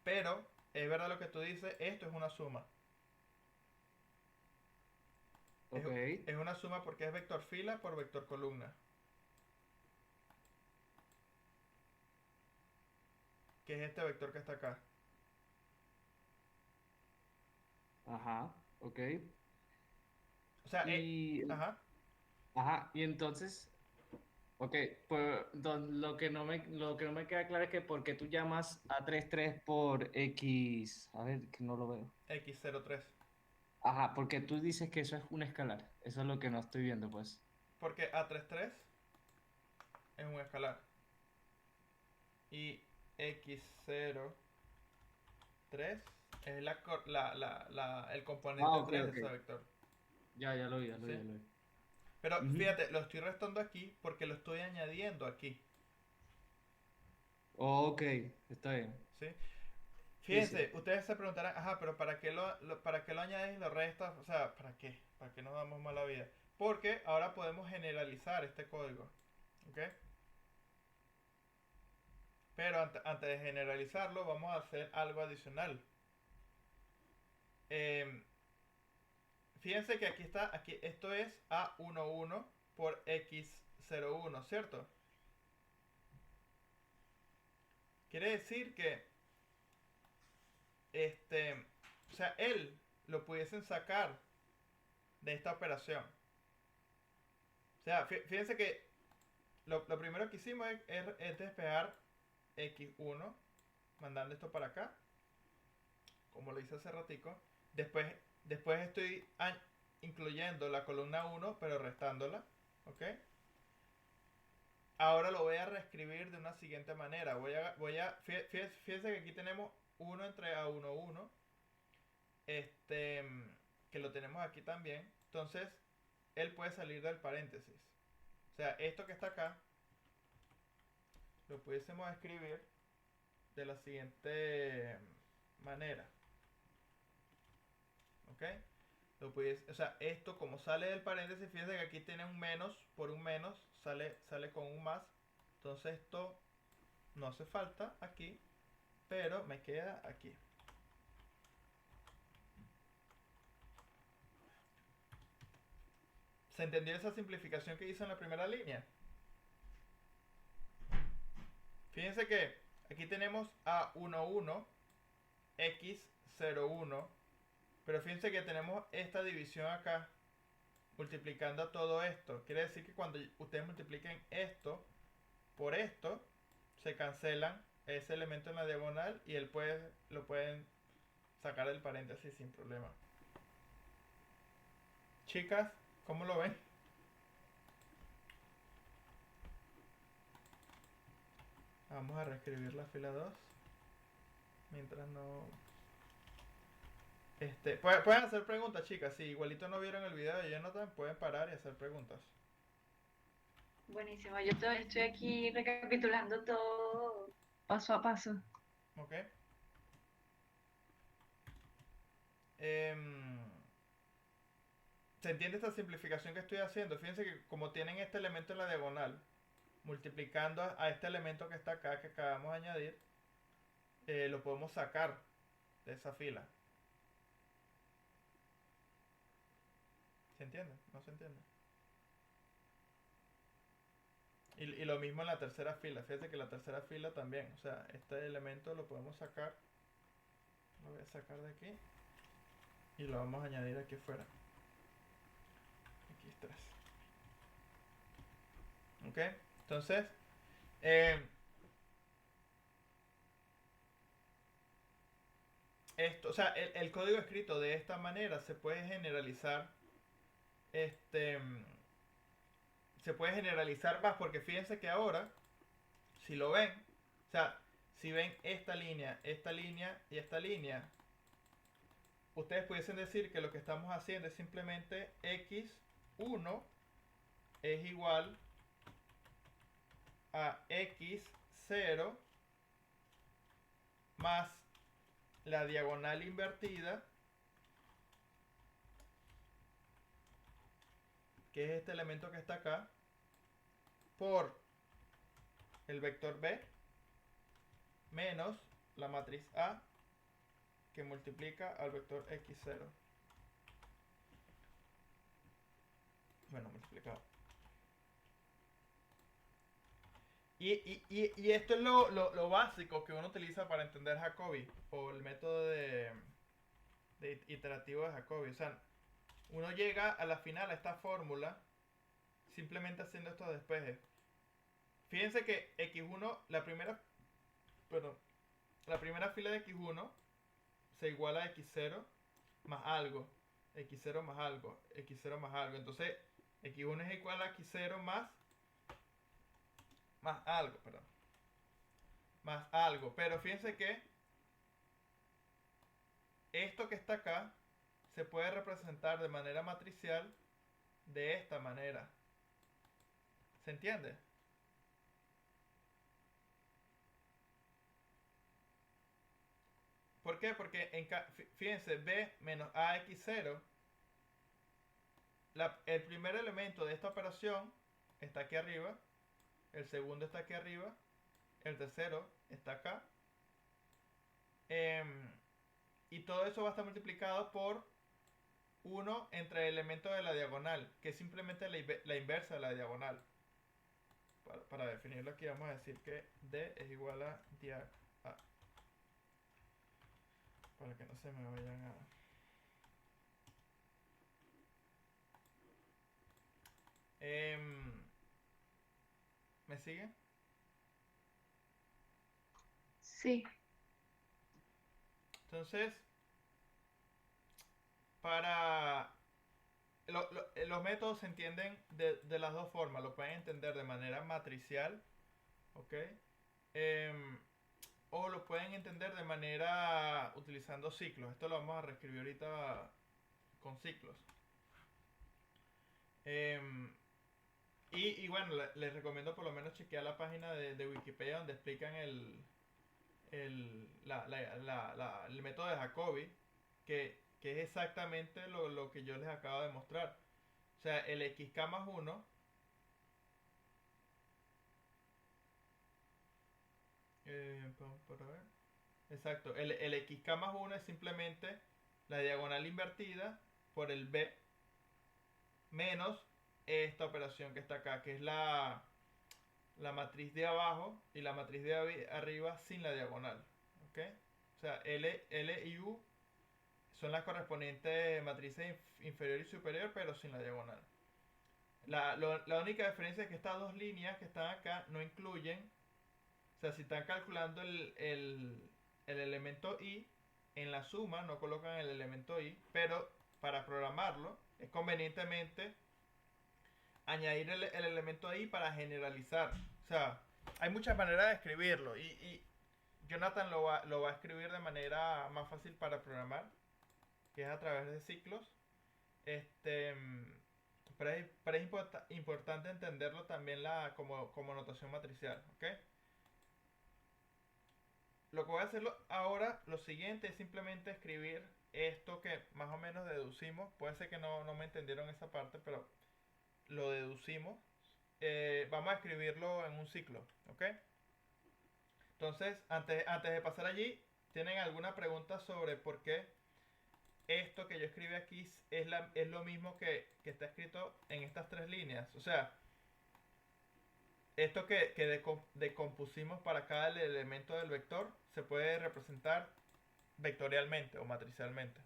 Pero, es verdad lo que tú dices, esto es una suma. Es, ok. es una suma porque es vector fila por vector columna. Que es este vector que está acá. Ajá, ok. O sea, Y, ajá. ajá, y entonces, ok, pues lo que no me queda claro es que por qué tú llamas a 33 por X, a ver, que no lo veo. X03. Ajá, porque tú dices que eso es un escalar. Eso es lo que no estoy viendo, pues. Porque A33 es un escalar. Y X03 es el Ah, componente ok, 3 de ok. ese vector. Ya lo vi, ya lo vi, ¿Sí? ya lo vi. Pero Ujú. fíjate, lo estoy restando aquí porque lo estoy añadiendo aquí. Ok, está bien. ¿Sí? Sí, sí. Fíjense, ustedes se preguntarán, ajá, pero ¿para qué lo añades y lo restas? O sea, ¿para qué? ¿Para qué nos damos mala vida? Porque ahora podemos generalizar este código. ¿Ok? Pero antes de generalizarlo, vamos a hacer algo adicional. Em, Fíjense que aquí esto es A11 por X01, ¿cierto? Quiere decir que, o sea, él lo pudiesen sacar de esta operación. O sea, fíjense que lo primero que hicimos es despejar X1, mandando esto para acá, como lo hice hace ratico. Después estoy incluyendo la columna 1, pero restándola, ¿ok? Ahora lo voy a reescribir de una siguiente manera. Fíjense que aquí tenemos 1 entre A11, este, que lo tenemos aquí también. Entonces, él puede salir del paréntesis. O sea, esto que está acá, lo pudiésemos escribir de la siguiente manera. ¿Ok? O sea, esto como sale del paréntesis, fíjense que aquí tiene un menos, por un menos sale con un más. Entonces esto no hace falta aquí, pero me queda aquí. ¿Se entendió esa simplificación que hice en la primera línea? Fíjense que aquí tenemos A11, X01, pero fíjense que tenemos esta división acá, multiplicando todo esto. Quiere decir que cuando ustedes multipliquen esto por esto, se cancelan ese elemento en la diagonal y lo pueden sacar del paréntesis sin problema. Chicas, ¿cómo lo ven? Vamos a reescribir la fila 2. Mientras no... pueden hacer preguntas, chicas. Si igualito no vieron el video de Jonathan, pueden parar y hacer preguntas. Buenísimo, yo estoy aquí recapitulando todo paso a paso. ¿Ok? Em, ¿Se entiende esta simplificación que estoy haciendo? Fíjense que como tienen este elemento en la diagonal, multiplicando a este elemento que está acá, que acabamos de añadir, lo podemos sacar de esa fila. ¿Se entiende? ¿No se entiende? Y lo mismo en la tercera fila. Fíjense que la tercera fila también. O sea, este elemento lo podemos sacar. Lo voy a sacar de aquí. Y lo vamos a añadir aquí afuera. X3. ¿Ok? Entonces, eh, o sea, el código escrito de esta manera se puede generalizar, este, se puede generalizar más, porque fíjense que ahora, si lo ven, o sea, si ven esta línea y esta línea, ustedes pudiesen decir que lo que estamos haciendo es simplemente x1 es igual a x0 más la diagonal invertida, que es este elemento que está acá, por el vector b menos la matriz A que multiplica al vector x0. Bueno, multiplicado. Y esto es lo básico que uno utiliza para entender Jacobi, o el método de iterativo de Jacobi. O sea, uno llega a la final a esta fórmula simplemente haciendo estos despejes. Fíjense que x1, la primera fila de x1 se iguala a x0 más algo, x0 más algo, x0 más algo. Entonces, x1 es igual a x0 más algo, perdón. Más algo. Pero fíjense que esto que está acá se puede representar de manera matricial de esta manera. ¿Se entiende? ¿Por qué? Porque fíjense, b menos ax0, el primer elemento de esta operación está aquí arriba, el segundo está aquí arriba, el tercero está acá, y todo eso va a estar multiplicado por 1 entre el elemento de la diagonal, que es simplemente la inversa de la diagonal. Para definirlo aquí vamos a decir que d es igual a diag a, para que no se me vayan a... ¿Me sigue? Sí. Entonces, para... los métodos se entienden de las dos formas. Lo pueden entender de manera matricial, ¿ok? O lo pueden entender de manera utilizando ciclos. Esto lo vamos a reescribir ahorita con ciclos. Y bueno, les recomiendo por lo menos chequear la página de Wikipedia donde explican el método de Jacobi, que es exactamente lo que yo les acabo de mostrar. O sea, el xk más 1 para ver. Exacto, el xk más 1 es simplemente la diagonal invertida por el b menos esta operación que está acá, que es la matriz de abajo y la matriz de arriba sin la diagonal. ¿Ok? O sea, L y U son las correspondientes matrices inferior y superior, pero sin la diagonal. La única diferencia es que estas dos líneas que están acá no incluyen, o sea, si están calculando el elemento i, en la suma no colocan el elemento i, pero para programarlo es convenientemente añadir el elemento i para generalizar. O sea, hay muchas maneras de escribirlo y Jonathan lo va a escribir de manera más fácil para programar, que es a través de ciclos. Pero es importante entenderlo también como notación matricial, ¿ok? Lo que voy a hacer ahora, lo siguiente es simplemente escribir esto que más o menos deducimos. Puede ser que no me entendieron esa parte, pero lo deducimos. Vamos a escribirlo en un ciclo, ¿ok? Entonces, antes de pasar allí, ¿tienen alguna pregunta sobre por qué esto que yo escribí aquí es lo mismo que está escrito en estas tres líneas? O sea, esto que decompusimos para cada elemento del vector se puede representar vectorialmente o matricialmente.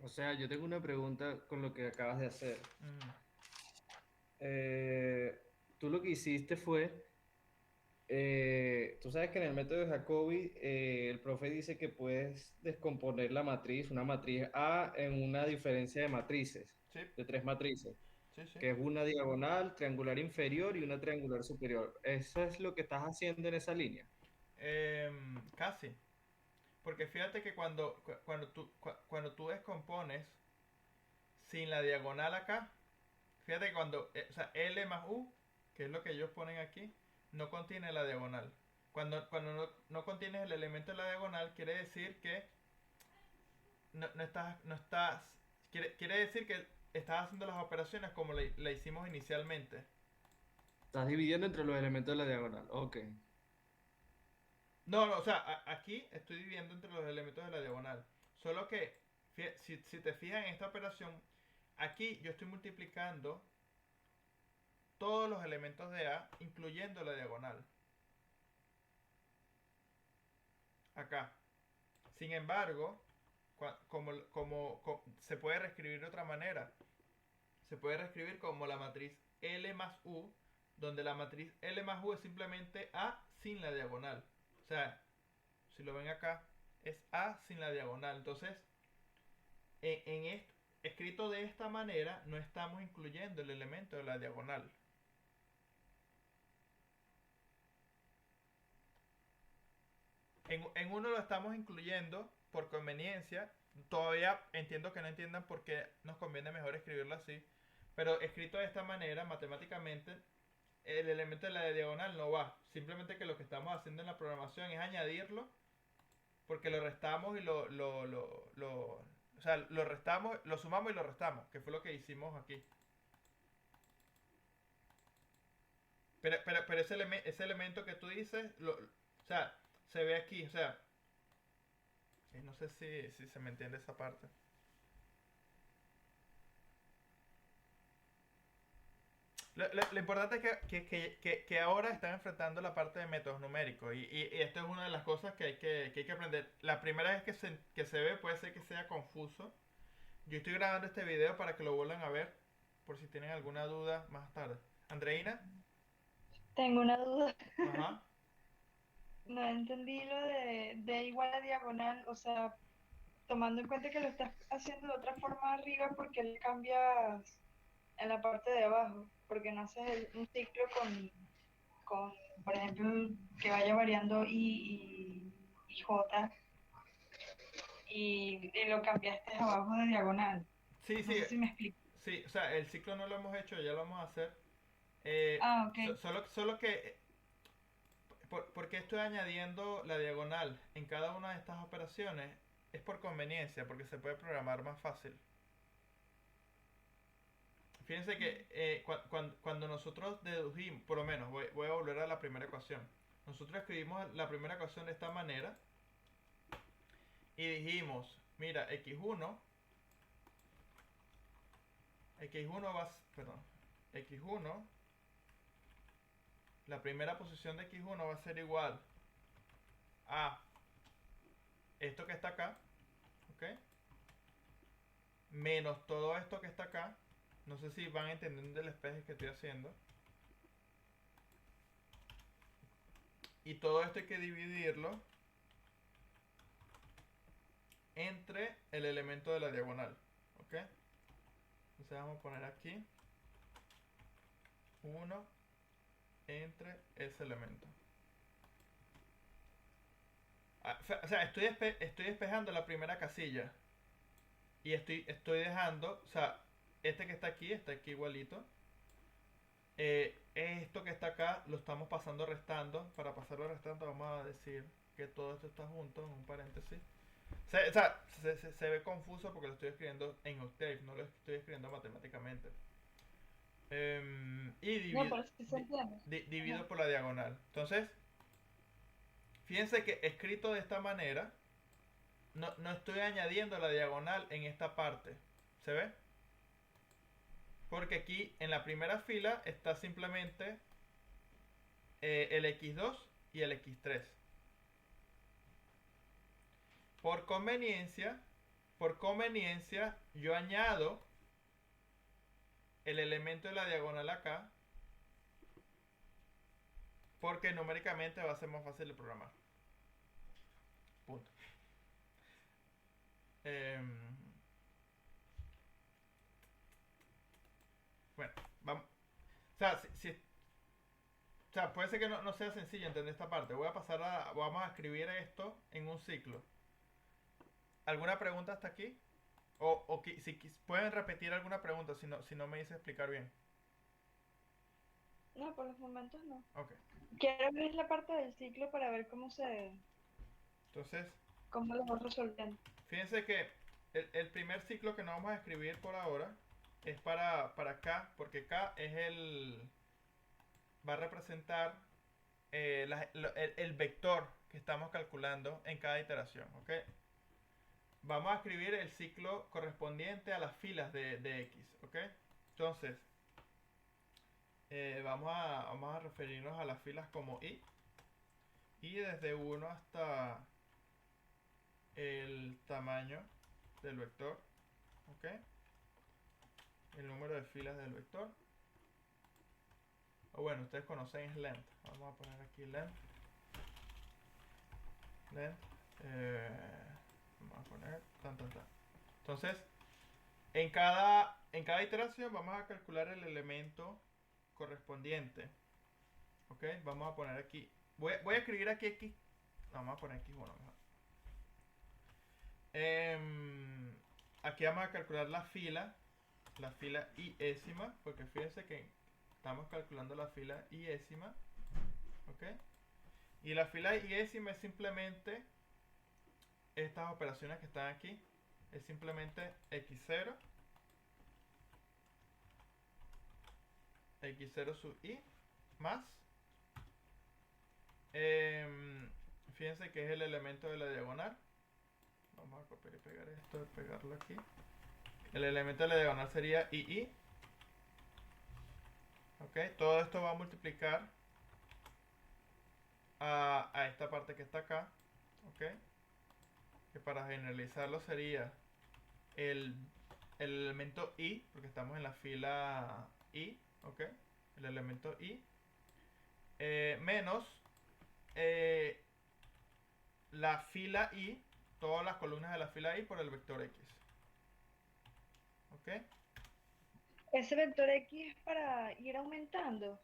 O sea, yo tengo una pregunta con lo que acabas de hacer. Tú lo que hiciste fue, tú sabes que en el método de Jacobi el profe dice que puedes descomponer la matriz, una matriz A, en una diferencia de matrices. Sí, de tres matrices, sí, sí. que es una diagonal, triangular inferior y una triangular superior. ¿Eso es lo que estás haciendo en esa línea? Casi. Porque fíjate que cuando tú descompones sin la diagonal acá, fíjate que o sea, L más U, que es lo que ellos ponen aquí, no contiene la diagonal. Cuando no contienes el elemento de la diagonal, quiere decir que no estás, quiere decir que estás haciendo las operaciones como le hicimos inicialmente. Estás dividiendo entre los elementos de la diagonal. Ok. No, no, o sea, aquí estoy dividiendo entre los elementos de la diagonal. Solo que, si te fijas en esta operación, aquí yo estoy multiplicando todos los elementos de A, incluyendo la diagonal. Acá. Sin embargo, se puede reescribir de otra manera. Se puede reescribir como la matriz L más U, donde la matriz L más U es simplemente A sin la diagonal. O sea, si lo ven acá, es A sin la diagonal. Entonces, escrito de esta manera, no estamos incluyendo el elemento de la diagonal. En uno lo estamos incluyendo por conveniencia. Todavía entiendo que no entiendan por qué nos conviene mejor escribirlo así. Pero escrito de esta manera, matemáticamente, el elemento de la diagonal no va. Simplemente que lo que estamos haciendo en la programación es añadirlo. Porque lo restamos y o sea, lo restamos, lo sumamos y lo restamos. Que fue lo que hicimos aquí. Pero ese elemento que tú dices, o sea, se ve aquí. O sea, no sé si se me entiende esa parte. Lo importante es que ahora están enfrentando la parte de métodos numéricos y esto es una de las cosas que hay que aprender. La primera vez que se ve puede ser que sea confuso. Yo estoy grabando este video para que lo vuelvan a ver por si tienen alguna duda más tarde. Andreina, Tengo una duda. ajá. No entendí lo de igual a diagonal, o sea, tomando en cuenta que lo estás haciendo de otra forma arriba, porque le cambias en la parte de abajo, porque no haces un ciclo con, por ejemplo, que vaya variando y J y lo cambiaste abajo de diagonal. Sí, No sí, sé si me explico. sí. O sea, el ciclo no lo hemos hecho, ya lo vamos a hacer. Ah, ok. Solo que porque estoy añadiendo la diagonal en cada una de estas operaciones es por conveniencia, porque se puede programar más fácil. Fíjense que cuando nosotros dedujimos, por lo menos, voy a volver a la primera ecuación. Nosotros escribimos la primera ecuación de esta manera y dijimos, mira, x1 perdón, x1, la primera posición de x1 va a ser igual a esto que está acá, ¿ok? Menos todo esto que está acá. No sé si van entendiendo el espejo que estoy haciendo. Y todo esto hay que dividirlo entre el elemento de la diagonal. ¿Ok? Entonces vamos a poner aquí 1 entre ese elemento. O sea, estoy despejando la primera casilla. Y estoy dejando, o sea, este que está aquí igualito. Esto que está acá lo estamos pasando restando. Para pasarlo restando vamos a decir que todo esto está junto en un paréntesis. O sea, se ve confuso porque lo estoy escribiendo en Octave, no lo estoy escribiendo matemáticamente. Y No, pero sí se entiende. divido Ajá. por la diagonal. Entonces, fíjense que escrito de esta manera, no estoy añadiendo la diagonal en esta parte. ¿Se ve? Porque aquí en la primera fila está simplemente el x2 y el x3. Por conveniencia, yo añado el elemento de la diagonal acá, porque numéricamente va a ser más fácil de programar. Punto. bueno, vamos, o sea, o sea, puede ser que no sea sencillo entender esta parte. Vamos a escribir esto en un ciclo. ¿Alguna pregunta hasta aquí? Si pueden repetir alguna pregunta si no me dice explicar bien. No, por los momentos no. Ok. Quiero ver la parte del ciclo para ver Entonces, cómo lo vamos resolviendo. fíjense que el primer ciclo que no vamos a escribir por ahora es para K, porque K es va a representar el vector que estamos calculando en cada iteración, ¿ok? Vamos a escribir el ciclo correspondiente a las filas de X, ¿ok? Entonces, vamos a referirnos a las filas como I. Y desde 1 hasta el tamaño del vector, ¿ok? El número de filas del vector. O bueno, ustedes conocen es length. Vamos a poner aquí length. Length. Vamos a poner tan. Entonces, en cada iteración vamos a calcular el elemento correspondiente. ¿Ok? Vamos a poner aquí. Voy a escribir aquí X. Vamos a poner X1 mejor. Aquí vamos a calcular la fila iésima, porque fíjense que estamos calculando la fila iésima, ¿ok? Y la fila iésima es simplemente estas operaciones que están aquí, es simplemente x0 sub i más, fíjense que es el elemento de la diagonal. Vamos a copiar y pegar esto, pegarlo aquí. El elemento de la diagonal sería II. Ok, todo esto va a multiplicar a esta parte que está acá. Ok, que para generalizarlo sería el elemento I, porque estamos en la fila I. Ok, el elemento I menos la fila I, todas las columnas de la fila I por el vector X. ¿Ok? Ese vector X es para ir aumentando.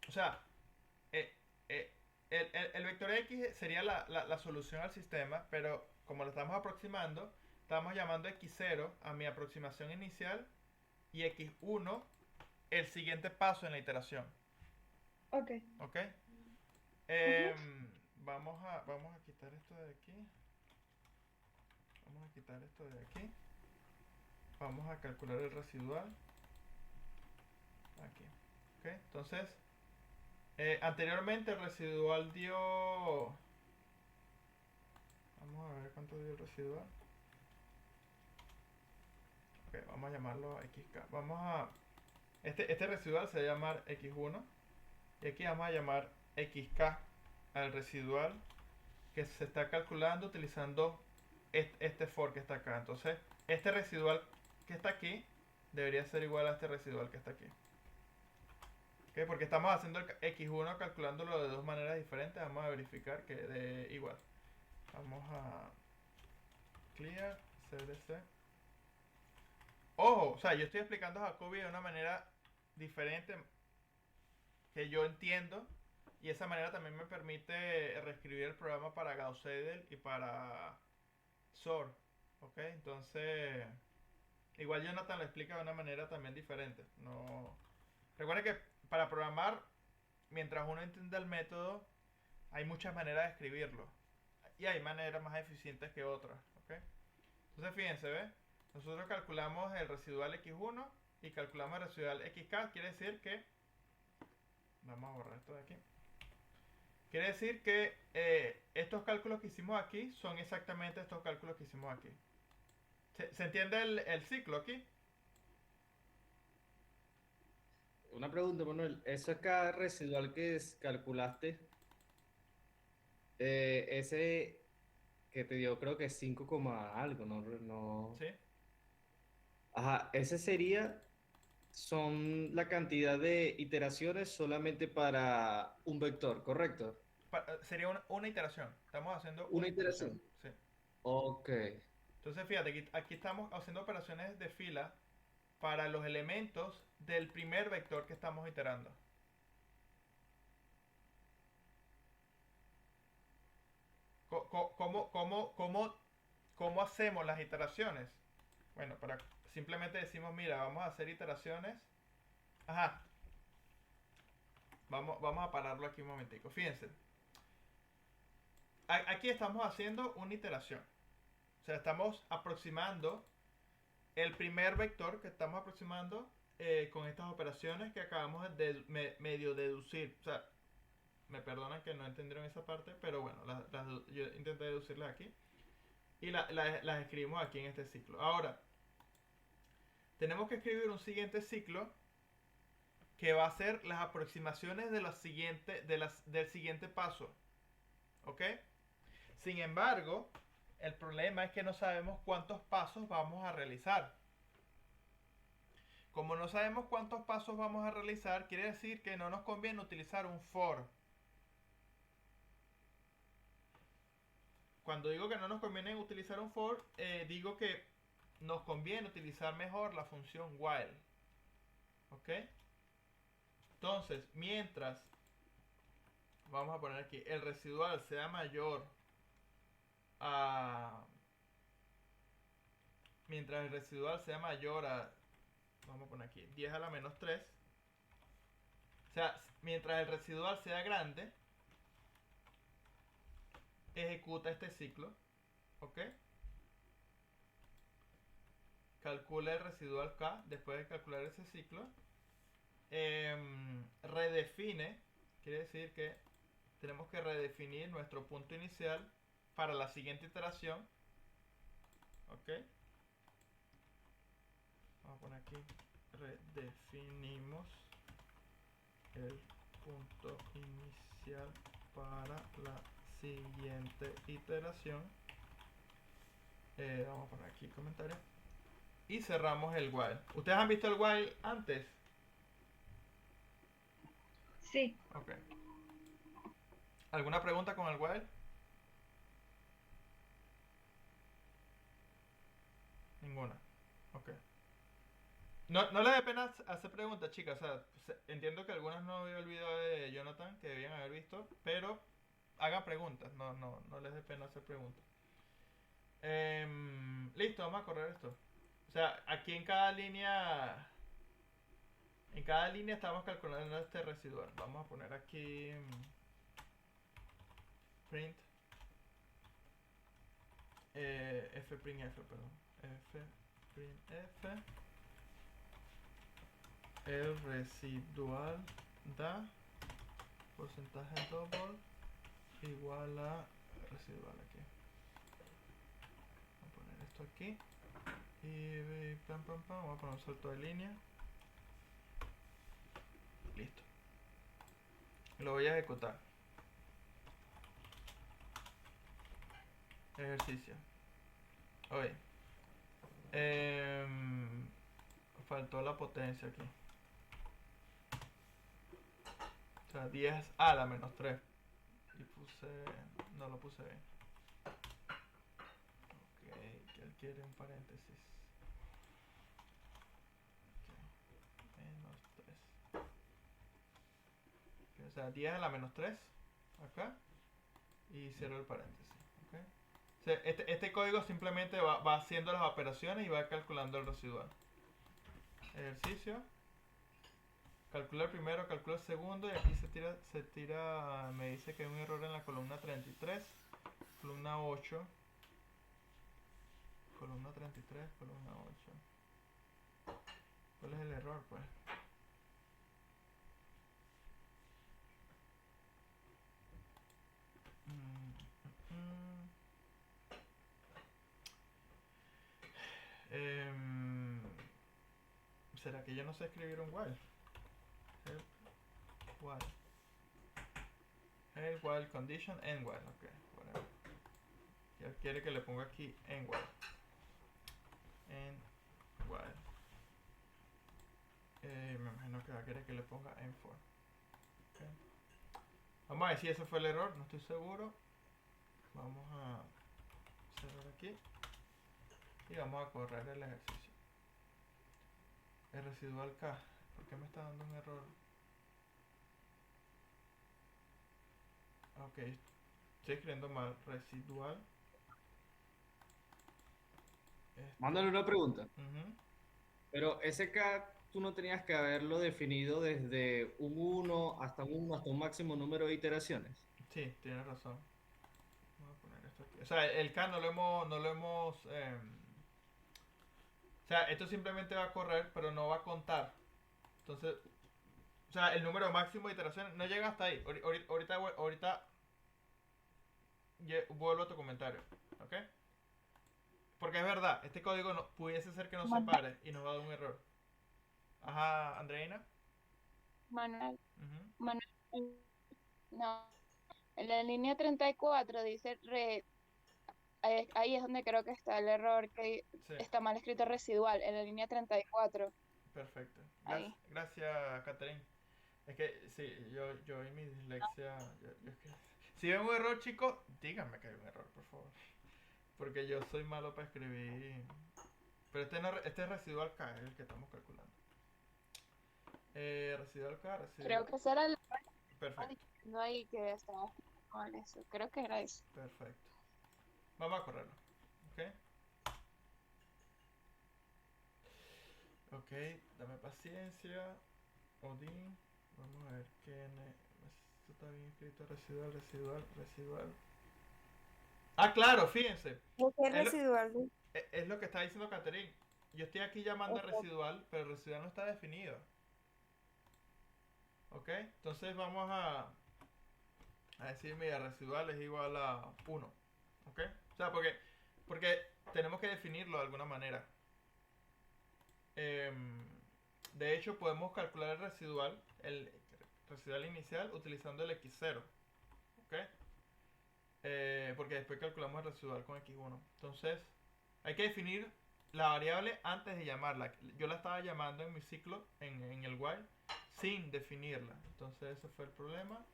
O sea, eh, eh, el vector X sería la solución al sistema, pero como lo estamos aproximando, estamos llamando X0 a mi aproximación inicial y X1 el siguiente paso en la iteración. Ok. ¿Ok? Vamos a quitar esto de aquí. Vamos a quitar esto de aquí. Vamos a calcular el residual. Aquí. ¿Ok? Entonces, anteriormente el residual dio... Vamos a ver cuánto dio el residual. Ok, vamos a llamarlo XK. Este residual se va a llamar X1. Y aquí vamos a llamar XK al residual que se está calculando utilizando este for que está acá. Entonces, este residual que está aquí debería ser igual a este residual que está aquí. ¿Okay? Porque estamos haciendo el X1 calculándolo de dos maneras diferentes. Vamos a verificar que dé igual. Vamos a clear cdc. Ojo, o sea, yo estoy explicando a Jacobi de una manera diferente que yo entiendo. Y esa manera también me permite reescribir el programa para Gauss-Seidel y para SOR. ¿Ok? Entonces, igual Jonathan lo explica de una manera también diferente. No... Recuerda que para programar, mientras uno entiende el método, hay muchas maneras de escribirlo. Y hay maneras más eficientes que otras. ¿Ok? Entonces, fíjense, ¿ves? Nosotros calculamos el residual X1 y calculamos el residual XK. Quiere decir que... Vamos a borrar esto de aquí. Quiere decir que estos cálculos que hicimos aquí son exactamente estos cálculos que hicimos aquí. ¿Se entiende el ciclo aquí? Una pregunta, Manuel. Eso acá residual que calculaste, ese que te dio creo que 5, algo, no. ¿Sí? Ajá, ese son la cantidad de iteraciones solamente para un vector, ¿correcto? Sería una iteración. Estamos haciendo una Una iteración. iteración. Sí. Ok. Entonces fíjate, aquí estamos haciendo operaciones de fila para los elementos del primer vector que estamos iterando. ¿Cómo hacemos las iteraciones? Bueno, simplemente decimos, mira, vamos a hacer iteraciones. Ajá. Vamos a pararlo aquí un momentico. Fíjense. Aquí estamos haciendo una iteración. O sea, estamos aproximando el primer vector que estamos aproximando con estas operaciones que acabamos de medio deducir. O sea, me perdonan que no entendieron esa parte, pero bueno, yo intenté deducirlas aquí. Y las escribimos aquí en este ciclo. Ahora, tenemos que escribir un siguiente ciclo que va a ser las aproximaciones de del siguiente paso. ¿Ok? Sin embargo, el problema es que no sabemos cuántos pasos vamos a realizar. Como no sabemos cuántos pasos vamos a realizar, quiere decir que no nos conviene utilizar un for. Cuando digo que no nos conviene utilizar un for, digo que nos conviene utilizar mejor la función while. ¿Ok? Entonces, mientras, vamos a poner aquí, el residual sea mayor a... Mientras el residual sea mayor a... Vamos a poner aquí, 10 a la menos 3. O sea, mientras el residual sea grande, ejecuta este ciclo. ¿Ok? Calcula el residual K después de calcular ese ciclo. Redefine, quiere decir que tenemos que redefinir nuestro punto inicial para la siguiente iteración. ¿Ok? Vamos a poner aquí, redefinimos el punto inicial para la siguiente iteración. Vamos a poner aquí comentario. Y cerramos el while. ¿Ustedes han visto el while antes? Sí. Ok. ¿Alguna pregunta con el while? Ninguna. Ok. No les dé pena hacer preguntas, chicas. O sea, entiendo que algunas no vio el video de Jonathan, que debían haber visto, pero hagan preguntas. No les dé pena hacer preguntas. Listo, vamos a correr esto. O sea, aquí en cada línea estamos calculando este residual. Vamos a poner aquí print fprintf, perdón. Fprintf el residual da porcentaje double igual a residual aquí. Vamos a poner esto aquí y vamos a poner un salto de línea. Listo. Lo voy a ejecutar. Ejercicio. Oye. Faltó la potencia aquí. O sea, 10 a la menos 3. Y no lo puse bien. Ok, que él quiere un paréntesis. Okay. Menos 3. Okay, o sea, 10 a la menos 3. Acá. Y cierro el paréntesis. Okay. O sea, este código simplemente va haciendo las operaciones y va calculando el residual. Ejercicio. Calcula el primero, calcula el segundo y aquí se tira, me dice que hay un error en la columna 33, columna 8, columna 33, columna 8. ¿Cuál es el error, pues? ¿Será que yo no sé escribir un while? While. El while condition end while, ok, whatever. Ya quiere que le ponga aquí end while. End while. Me imagino que va a querer que le ponga end for. Okay. Vamos a ver si ese fue el error, no estoy seguro. Vamos a cerrar aquí. Y vamos a correr el ejercicio. El residual K. ¿Por qué me está dando un error? Ok, estoy escribiendo mal. Residual. Mándale una pregunta. Ujú. Pero ese K tú no tenías que haberlo definido desde un 1 hasta un máximo número de iteraciones. Sí, tienes razón. Vamos a poner esto aquí. O sea, el K no lo hemos. O sea, esto simplemente va a correr, pero no va a contar. Entonces, o sea, el número máximo de iteraciones no llega hasta ahí. Ahorita vuelvo a tu comentario. ¿Ok? Porque es verdad, este código no, pudiese ser que no se Manuel, pare y nos va a dar un error. Ajá, Andreina. Manuel, Ujú. Manuel, no. En la línea 34 dice, ahí es donde creo que está el error, que Sí, está mal escrito residual, en la línea 34 perfecto. ahí. Gracias, Catherine. Es que sí, yo y mi dislexia. Es que, si ven un error, chicos, díganme que hay un error, por favor. Porque yo soy malo para escribir. Pero este, no, este es residual K, es el que estamos calculando. Residual K, Creo residual. que ese era el error Perfecto, diciendo ahí que estaba mal eso. Creo que era eso. perfecto. Vamos a correrlo. ¿Ok? Ok, dame paciencia. Odin. Vamos a ver qué. Esto está bien escrito. Residual, residual, residual. Ah, claro, fíjense. ¿Qué Es lo, residual? es lo que está diciendo Catherine. Yo estoy aquí llamando a residual, pero el residual no está definido. ¿Ok? Entonces vamos a decir, mira, residual es igual a 1. ¿Ok? O sea, porque tenemos que definirlo de alguna manera. Em, de hecho, podemos calcular el residual inicial utilizando el x0. ¿Ok? Porque después calculamos el residual con x1. Entonces, hay que definir la variable antes de llamarla. Yo la estaba llamando en mi ciclo, en el while, sin definirla. Entonces, ese fue el problema.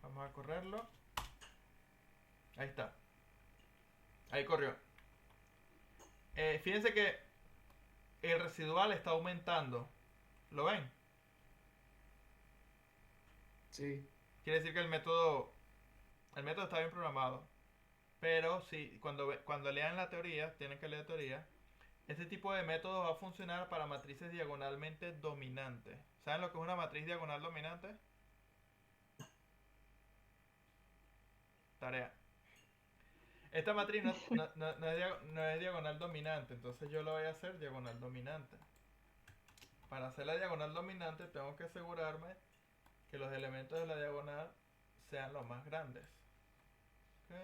Vamos a correrlo. Ahí está. Ahí corrió. Fíjense que el residual está aumentando. ¿Lo ven? Sí. Quiere decir que el método está bien programado. Pero sí, cuando lean la teoría, tienen que leer teoría. Este tipo de método va a funcionar para matrices diagonalmente dominantes. ¿Saben lo que es una matriz diagonal dominante? Tarea. Esta matriz no es diagonal dominante, entonces yo lo voy a hacer diagonal dominante. Para hacer la diagonal dominante tengo que asegurarme que los elementos de la diagonal sean los más grandes. Ok.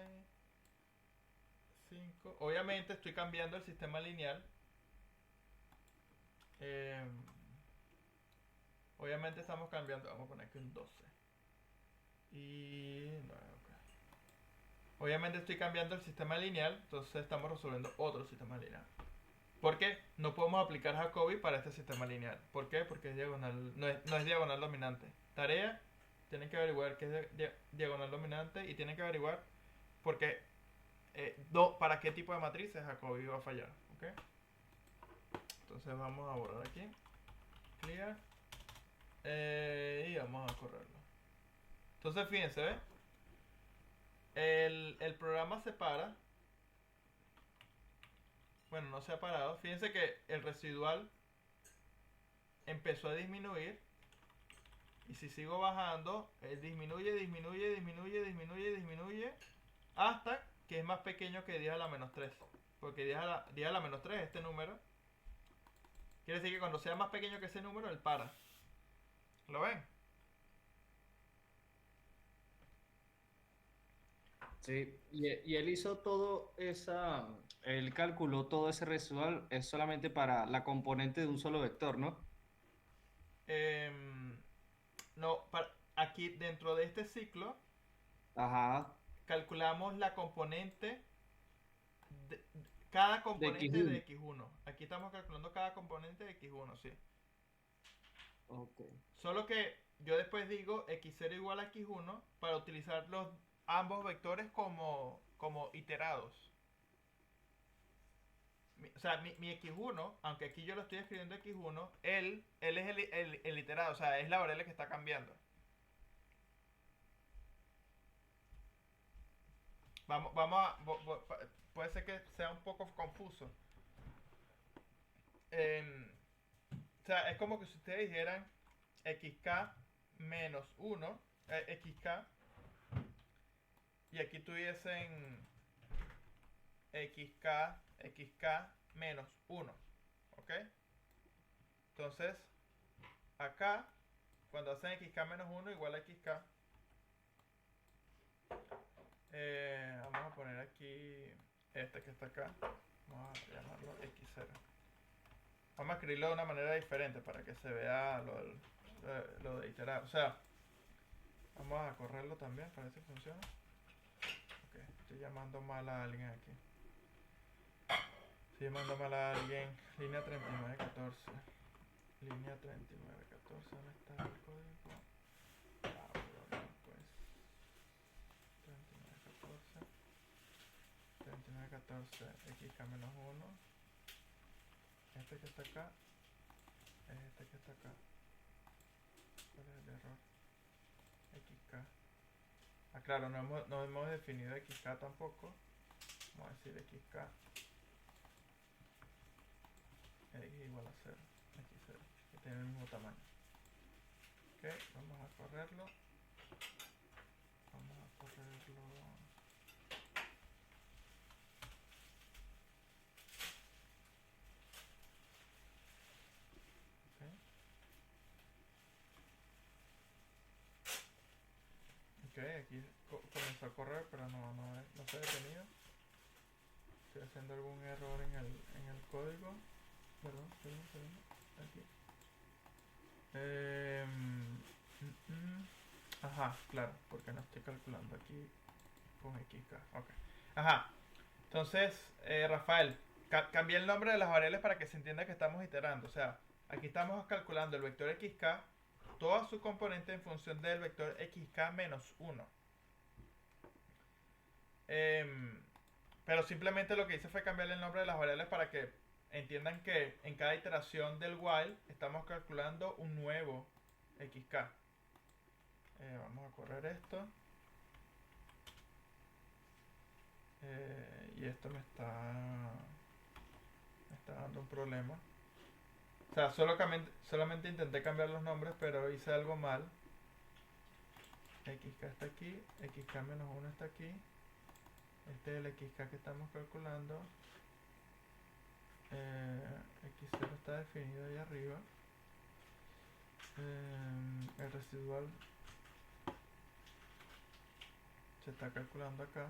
5. Obviamente estoy cambiando el sistema lineal. Eh, obviamente estamos cambiando. Vamos a poner aquí un 12. Y 9, ok. Obviamente estoy cambiando el sistema lineal. Entonces estamos resolviendo otro sistema lineal. ¿Por qué? No podemos aplicar Jacobi para este sistema lineal. ¿Por qué? Porque es diagonal, no es diagonal dominante. Tarea, tienen que averiguar qué es diagonal dominante y tienen que averiguar porque para qué tipo de matrices Jacobi va a fallar. ¿Ok? Entonces vamos a borrar aquí. Clear. Y vamos a correrlo. Entonces fíjense, ¿ve? El programa se para. Bueno, no se ha parado. Fíjense que el residual empezó a disminuir. Y si sigo bajando, disminuye, disminuye, disminuye, disminuye, disminuye. Hasta que es más pequeño que 10 a la menos 3. Porque 10 a la menos 3 este número. Quiere decir que cuando sea más pequeño que ese número, él para. ¿Lo ven? Sí, y él hizo él calculó todo ese residual, es solamente para la componente de un solo vector, ¿no? Em, no, aquí dentro de este ciclo Ajá, calculamos la componente cada de componente de X1. x1. Aquí estamos calculando cada componente de x1, sí. Ok. Solo que yo después digo x0 igual a x1 para utilizar ambos vectores como iterados. o sea, mi X1, aunque aquí yo lo estoy escribiendo X1, él es el iterado, o sea, es la variable que está cambiando. Vamos a, puede ser que sea un poco confuso. Em, o sea, es como que si ustedes dijeran xk menos 1, xk, y aquí tuviesen xk menos 1, ¿ok? Entonces, acá, cuando hacen xk menos 1 igual a xk, vamos a poner aquí este que está acá, vamos a llamarlo x0. Vamos a escribirlo de una manera diferente para que se vea lo de iterar. O sea, vamos a correrlo también para ver si funciona. Ok, estoy llamando mal a alguien aquí. Estoy llamando mal a alguien. Línea 3914. Línea 3914. ¿Dónde está el código? Ah, bueno, pues. 3914. 3914. xk-1. Este que está acá. Es este que está acá. ¿Cuál es el error? xk. Ah, claro, no hemos definido xk tampoco. Vamos a decir xk x igual a 0, x0, que tiene el mismo tamaño. Ok, vamos a correrlo. Vamos a correrlo. Ok, aquí comenzó a correr, pero no se ha detenido. Estoy haciendo algún error en el código. Perdón. Aquí. Ajá, claro, porque no estoy calculando aquí con xk. Ok. Ajá. Entonces, Rafael, cambié el nombre de las variables para que se entienda que estamos iterando. O sea, aquí estamos calculando el vector xk, todas sus componentes en función del vector xk menos 1. Pero simplemente lo que hice fue cambiar el nombre de las variables para que entiendan que en cada iteración del while estamos calculando un nuevo xk. Vamos a correr esto. Y esto me está dando un problema. O sea, solamente intenté cambiar los nombres, pero hice algo mal. xk está aquí, xk menos 1 está aquí. Este es el xk que estamos calculando. x0 está definido ahí arriba. El residual se está calculando acá.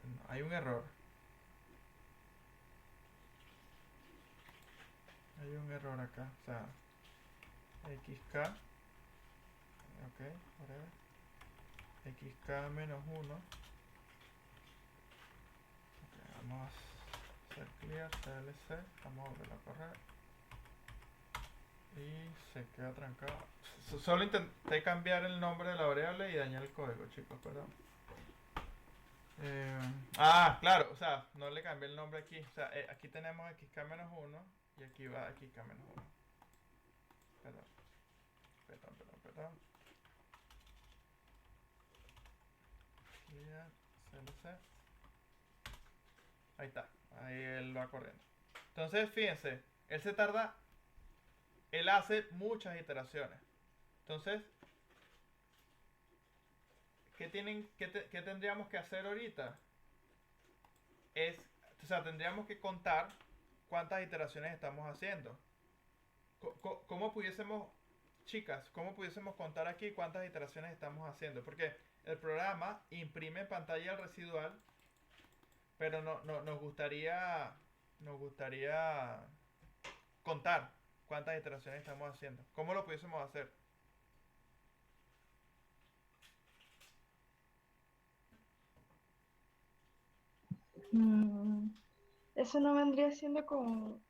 No, hay un error. Hay un error acá. O sea, xk. Ok, whatever. xk menos 1. Okay, vamos a hacer clear clc. Vamos a volver a correr. Y se queda trancado. Solo intenté cambiar el nombre de la variable y dañar el código, chicos, perdón. Claro, o sea, no le cambié el nombre aquí. O sea, aquí tenemos xk-1 y aquí va xk-1. Perdón. Clear clc. Ahí está, ahí él va corriendo. Entonces, fíjense, él hace muchas iteraciones. Entonces, ¿qué tendríamos que hacer ahorita? O sea, tendríamos que contar cuántas iteraciones estamos haciendo. ¿Cómo pudiésemos, chicas, cómo pudiésemos contar aquí cuántas iteraciones estamos haciendo? Porque el programa imprime en pantalla el residual, pero nos gustaría contar cuántas iteraciones estamos haciendo. ¿Cómo lo pudiésemos hacer? Eso no vendría siendo como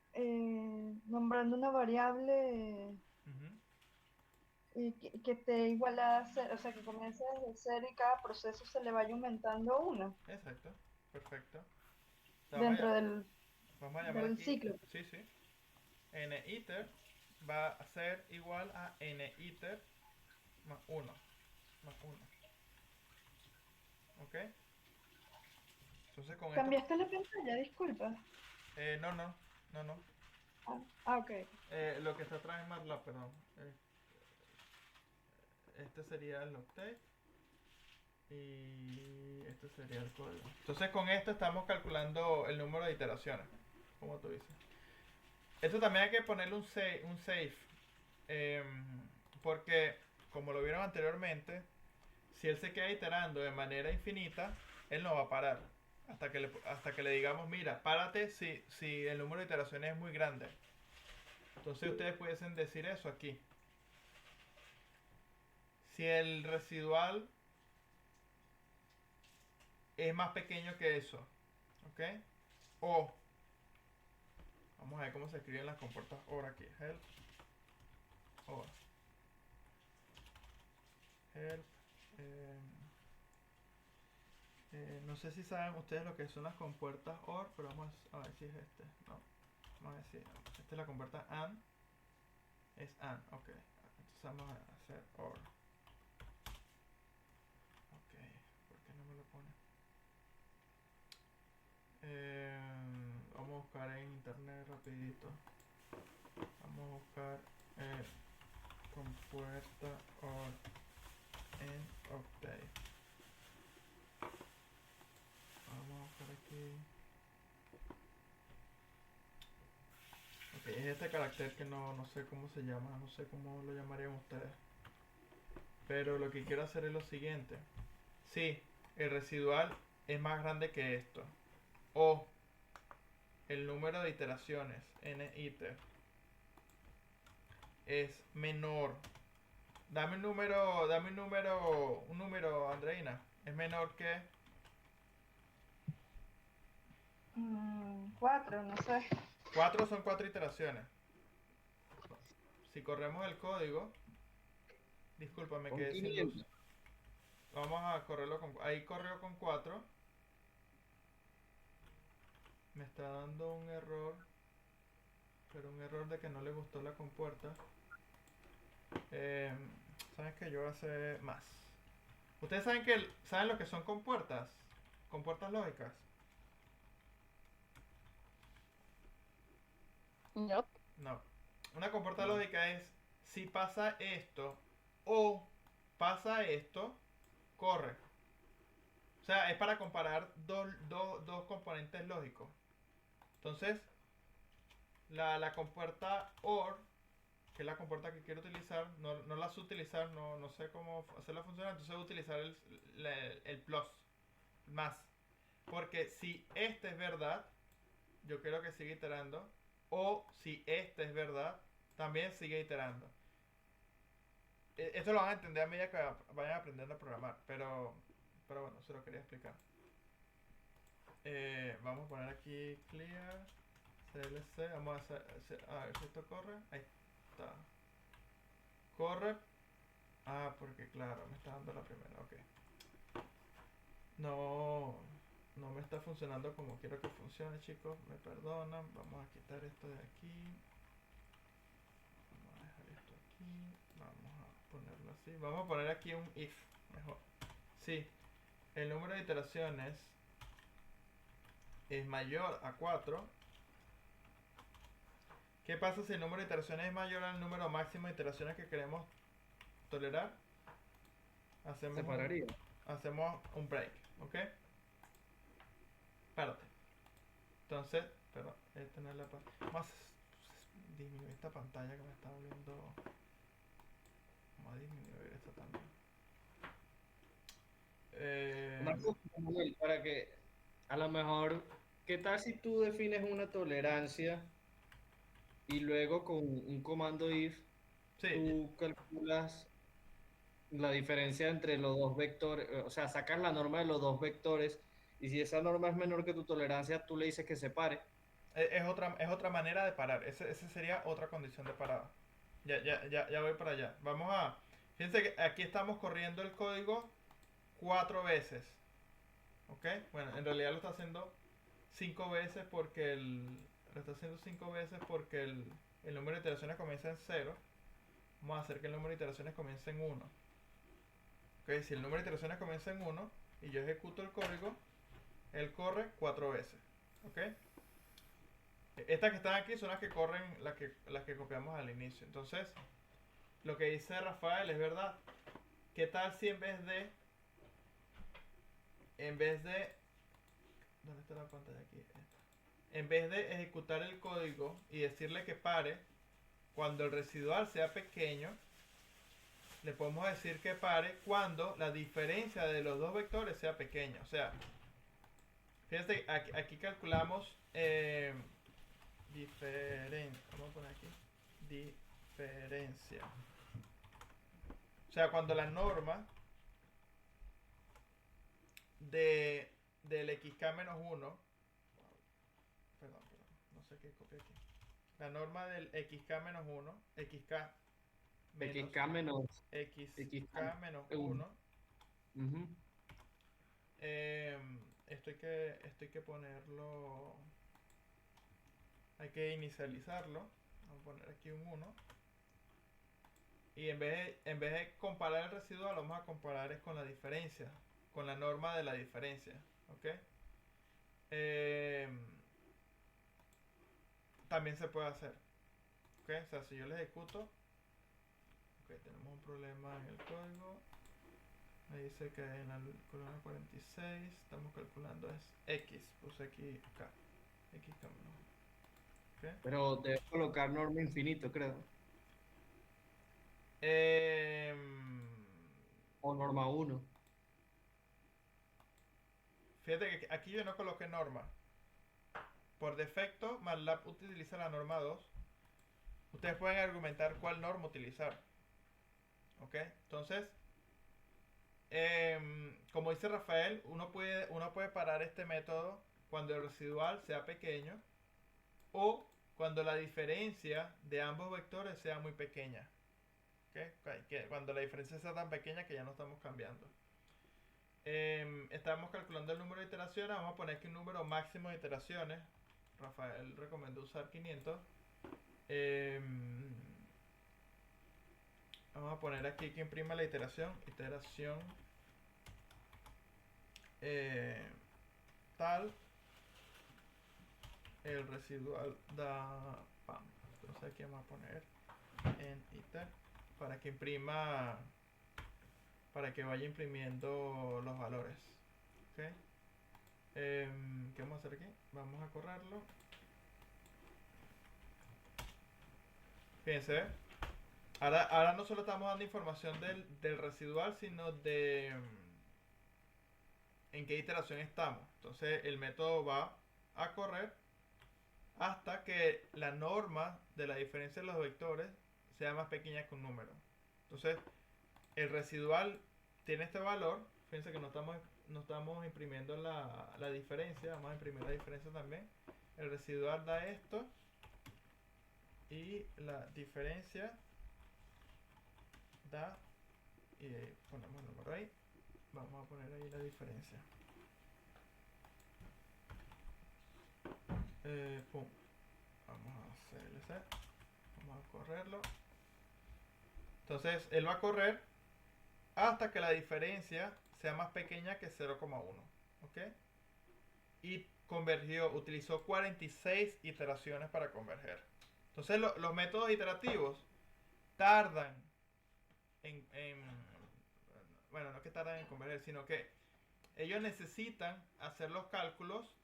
nombrando una variable Ujú. y que esté igualada a cero, o sea, que comience desde cero y cada proceso se le vaya aumentando uno Exacto, perfecto. O sea, dentro del, vamos a llamar del aquí, ciclo. sí, sí, n iter va a ser igual a n iter más 1, más 1, ¿ok? Entonces con esto, ¿Cambiaste la pantalla? Disculpa. no, no, no, no. Ok. Lo que está atrás es MATLAB, perdón. Este sería el octave y este sería el código. Entonces con esto estamos calculando el número de iteraciones, como tú dices. Esto también hay que ponerle un save, porque como lo vieron anteriormente, si él se queda iterando de manera infinita, él no va a parar. Hasta que le digamos, mira, párate si el número de iteraciones es muy grande. Entonces ustedes pudiesen decir eso aquí. Si el residual es más pequeño que eso, ¿ok? O, vamos a ver cómo se escriben las compuertas OR aquí. Help, OR. Help. eh, no sé si saben ustedes lo que son las compuertas OR, pero vamos a ver si es este. No, vamos a ver si esta es la compuerta AND. Es AND, ok. Entonces vamos a hacer OR. Ok, ¿por qué no me lo pone? Vamos a buscar en internet rapidito. Vamos a buscar compuerta OR en Octave. Vamos a buscar aquí. Ok, es este carácter que no sé cómo se llama, no sé cómo lo llamarían ustedes. Pero lo que quiero hacer es lo siguiente. Sí, el residual es más grande que esto. O el número de iteraciones, n iter, es menor. Dame un número, Andreina. Es menor que 4, no sé. 4, son 4 iteraciones. Si corremos el código, discúlpame Con que sin luz. 500. Vamos a correrlo con... Ahí corrió con 4. Me está dando un error. Pero un error de que no le gustó la compuerta. ¿Saben que yo voy a hacer más? ¿Ustedes saben lo que son compuertas? Compuertas lógicas. No. No. Una compuerta No. lógica es si pasa esto o pasa esto, corre. O sea, es para comparar dos componentes lógicos. Entonces, la compuerta OR, que es la compuerta que quiero utilizar, no la sé utilizar, no sé cómo hacerla funcionar, entonces voy a utilizar el plus, más. Porque si este es verdad, yo quiero que siga iterando. O si este es verdad, también sigue iterando. Esto lo van a entender a medida que vayan aprendiendo a programar. Pero bueno, se lo quería explicar. Vamos a poner aquí clear clc. Vamos a ver si esto corre. Ahí está. Corre. Porque claro, me está dando la primera. Ok. No me está funcionando como quiero que funcione, chicos. Me perdonan. Vamos a quitar esto de aquí. Vamos a dejar esto aquí. Vamos a ponerlo así. Vamos a poner aquí un if. Mejor. Sí. El número de iteraciones es mayor a 4. ¿Qué pasa si el número de iteraciones es mayor al número máximo de iteraciones que queremos tolerar? Separaría. Hacemos un break, ¿ok? Párate. Entonces, perdón, no es la vamos a disminuir esta pantalla que me está volviendo. Vamos a disminuir esta también. Una cosa, Manuel, para que a lo mejor, ¿qué tal si tú defines una tolerancia y luego con un comando if Sí, tú calculas la diferencia entre los dos vectores, o sea, sacas la norma de los dos vectores y si esa norma es menor que tu tolerancia, tú le dices que se pare? es otra manera de parar. Ese sería otra condición de parada. Ya voy para allá. Vamos a Fíjense que aquí estamos corriendo el código 4 veces. ¿Ok? Bueno, en realidad lo está haciendo 5 veces porque el número de iteraciones comienza en 0. Vamos a hacer que el número de iteraciones comience en 1. ¿Ok? Si el número de iteraciones comienza en 1 y yo ejecuto el código, él corre 4 veces. ¿Ok? Estas que están aquí son las que corren, las que copiamos al inicio. Entonces, lo que dice Rafael es verdad. ¿Qué tal si en vez de... ¿Dónde está la pantalla aquí? Esta. En vez de ejecutar el código y decirle que pare, cuando el residual sea pequeño, le podemos decir que pare cuando la diferencia de los dos vectores sea pequeña. O sea, fíjense, aquí calculamos vamos a poner aquí diferencia. O sea, cuando la norma del xk-1, perdón, no sé qué copié aquí. La norma del xk-1, XK menos xk-1, Ujú. esto hay que ponerlo, hay que inicializarlo. Vamos a poner aquí un 1. Y en vez de comparar el residual, lo vamos a comparar es con la diferencia, con la norma de la diferencia. ¿Ok? También se puede hacer. ¿Ok? O sea, si yo le ejecuto, ok, tenemos un problema en el código. Me dice que en la columna 46 estamos calculando es x, puse aquí k, x k menos. ¿Ok? Pero debes colocar norma infinito, creo. O norma 1. Fíjate que aquí yo no coloqué norma. Por defecto, MATLAB utiliza la norma 2. Ustedes pueden argumentar cuál norma utilizar. ¿Ok? Entonces, como dice Rafael, uno puede parar este método cuando el residual sea pequeño o cuando la diferencia de ambos vectores sea muy pequeña. ¿Ok? Cuando la diferencia sea tan pequeña que ya no estamos cambiando. Estamos calculando el número de iteraciones. Vamos a poner aquí un número máximo de iteraciones. Rafael recomendó usar 500. Vamos a poner aquí que imprima la iteración. Iteración tal. El residual da pam. Entonces aquí vamos a poner en iter para que imprima, para que vaya imprimiendo los valores. ¿Ok? ¿Qué vamos a hacer aquí? Vamos a correrlo. Fíjense. Ahora no solo estamos dando información del residual, sino de en qué iteración estamos. Entonces el método va a correr hasta que la norma de la diferencia de los vectores sea más pequeña que un número. Entonces el residual tiene este valor. Fíjense que no estamos imprimiendo la diferencia. Vamos a imprimir la diferencia también. El residual da esto y la diferencia da, y ponemos el número ahí. Vamos a poner ahí la diferencia. Pum. Vamos a CLC. Vamos a correrlo. Entonces él va a correr hasta que la diferencia sea más pequeña que 0,1. ¿Ok? Y utilizó 46 iteraciones para converger. Entonces los métodos iterativos tardan bueno, no que tardan en converger, sino que ellos necesitan hacer los cálculos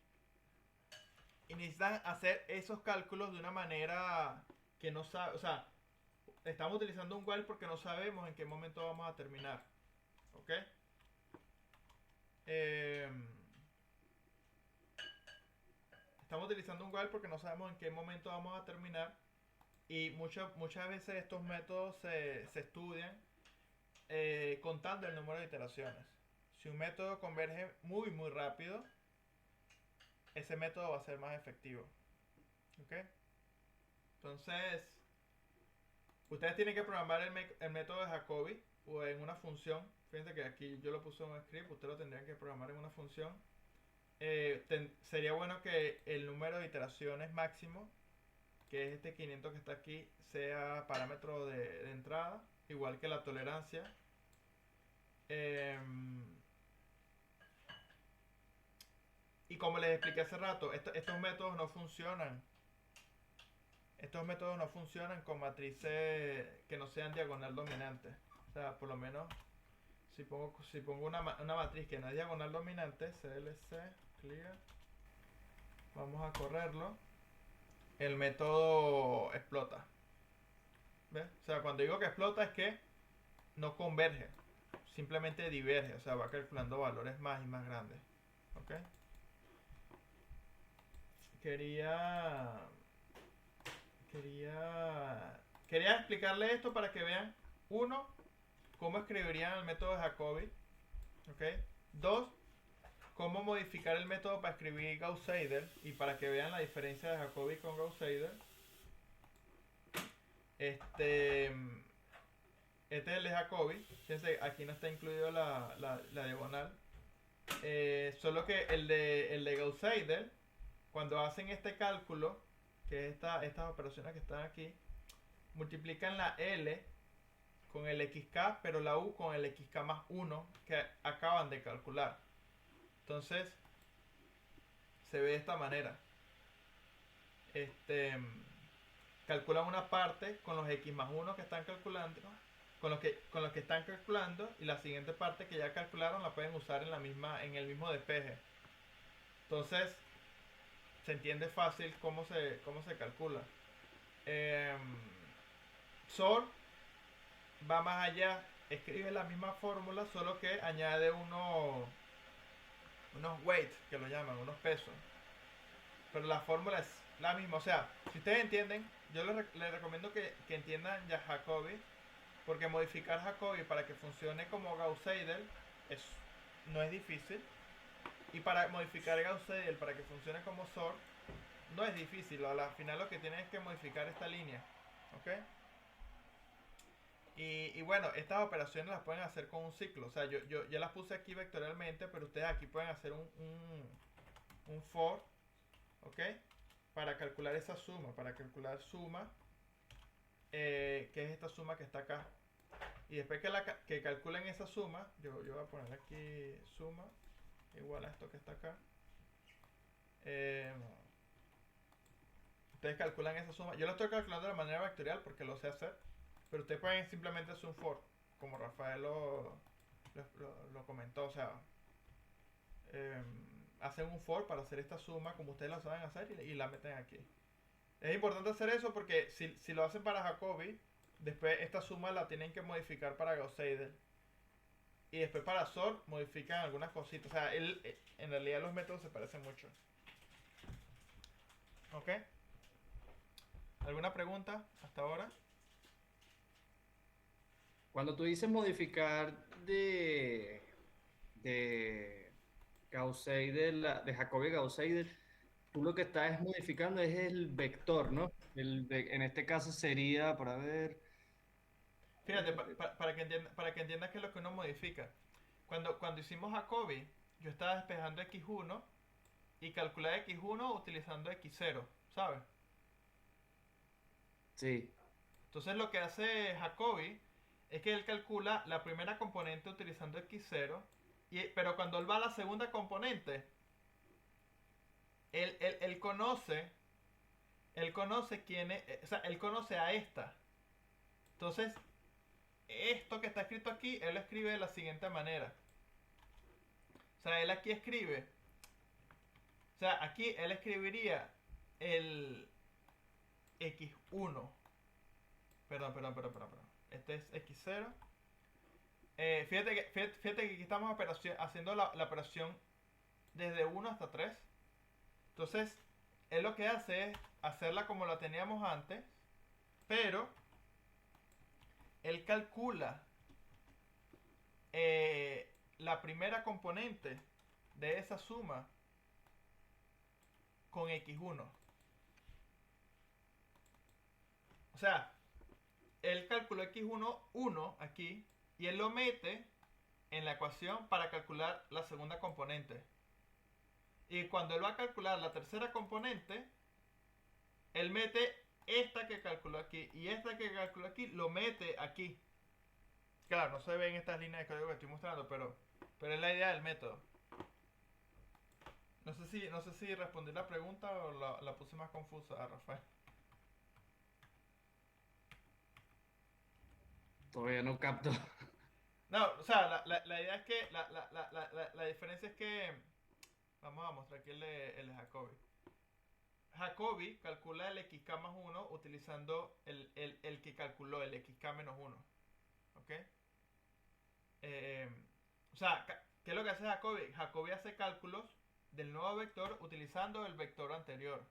y necesitan hacer esos cálculos de una manera que no sabe, o sea, estamos utilizando un while porque no sabemos en qué momento vamos a terminar. ¿Ok? Estamos utilizando un while porque no sabemos en qué momento vamos a terminar. Y muchas veces estos métodos se estudian contando el número de iteraciones. Si un método converge muy rápido, ese método va a ser más efectivo. ¿Ok? Entonces, ustedes tienen que programar el método de Jacobi o en una función. Fíjense que aquí yo lo puse en un script, usted lo tendría que programar en una función. Sería bueno que el número de iteraciones máximo, que es este 500 que está aquí, sea parámetro de entrada, igual que la tolerancia. Y como les expliqué hace rato, estos métodos no funcionan. Estos métodos no funcionan con matrices que no sean diagonal dominantes. O sea, por lo menos si pongo una matriz que no es diagonal dominante, CLC, clear, vamos a correrlo, el método explota. ¿Ves? O sea, cuando digo que explota es que no converge, simplemente diverge, o sea, va calculando valores más y más grandes. ¿Ok? Quería explicarle esto para que vean, uno, cómo escribirían el método de Jacobi, ¿ok? Dos, cómo modificar el método para escribir Gauss-Seidel y para que vean la diferencia de Jacobi con Gauss-Seidel. Este es el de Jacobi. Fíjense, aquí no está incluido la diagonal. Solo que el de Gauss-Seidel, cuando hacen este cálculo, que es estas operaciones que están aquí, multiplican la L con el XK, pero la U con el XK más 1 que acaban de calcular. Entonces, se ve de esta manera. Calculan una parte con los X más 1 que están calculando, con los que están calculando, y la siguiente parte que ya calcularon la pueden usar en el mismo despeje. Entonces, se entiende fácil cómo se calcula. SOR va más allá, escribe la misma fórmula, solo que añade unos weights, que lo llaman, unos pesos. Pero la fórmula es la misma. O sea, si ustedes entienden, yo les recomiendo que entiendan ya Jacobi, porque modificar Jacobi para que funcione como Gauss-Seidel no es difícil. Y para modificar Gauss-Seidel para que funcione como SOR no es difícil. Al final lo que tienen es que modificar esta línea. ¿Ok? Y bueno, estas operaciones las pueden hacer con un ciclo. O sea, yo ya las puse aquí vectorialmente, pero ustedes aquí pueden hacer un for, ¿ok? Para calcular esa suma, para calcular suma, que es esta suma que está acá. Y después que calculen esa suma, yo voy a poner aquí suma igual a esto que está acá. Ustedes calculan esa suma. Yo lo estoy calculando de manera vectorial porque lo sé hacer. Pero ustedes pueden simplemente hacer un for, como Rafael lo comentó. O sea, hacen un for para hacer esta suma como ustedes la saben hacer y la meten aquí. Es importante hacer eso porque si lo hacen para Jacobi, después esta suma la tienen que modificar para Gauss-Seidel. Y después para SOR modifican algunas cositas. O sea, en realidad los métodos se parecen mucho. ¿Ok? ¿Alguna pregunta hasta ahora? Cuando tú dices modificar de Gauss-Seidel, de Jacobi Gauss-Seidel, tú lo que estás modificando es el vector, ¿no? En este caso sería, para ver, Fíjate, para que entiendas qué es lo que uno modifica. Cuando hicimos Jacobi, yo estaba despejando x1 y calculé x1 utilizando x0, ¿sabes? sí, Entonces lo que hace Jacobi es que él calcula la primera componente utilizando x0, pero cuando él va a la segunda componente, él conoce quién es, o sea, él conoce a esta. Entonces, esto que está escrito aquí, él lo escribe de la siguiente manera. O sea, él aquí escribe, o sea, aquí él escribiría el x1. Perdón. Este es x0. Fíjate que aquí estamos haciendo la operación desde 1 hasta 3. Entonces, él lo que hace es hacerla como la teníamos antes, pero él calcula la primera componente de esa suma con x1. O sea, él calculó x1 1 aquí y él lo mete en la ecuación para calcular la segunda componente. Y cuando él va a calcular la tercera componente, él mete esta que calculó aquí y esta que calculó aquí, lo mete aquí. Claro, no se ven estas líneas de código que estoy mostrando, pero es la idea del método. No sé si respondí la pregunta o la puse más confusa, Rafael. Todavía no capto. No, o sea, la idea es que la diferencia es que vamos a mostrar aquí el de Jacobi. Jacobi calcula el xk más 1 utilizando el que calculó el xk menos 1. ¿Ok? O sea, ¿qué es lo que hace Jacobi? Jacobi hace cálculos del nuevo vector utilizando el vector anterior.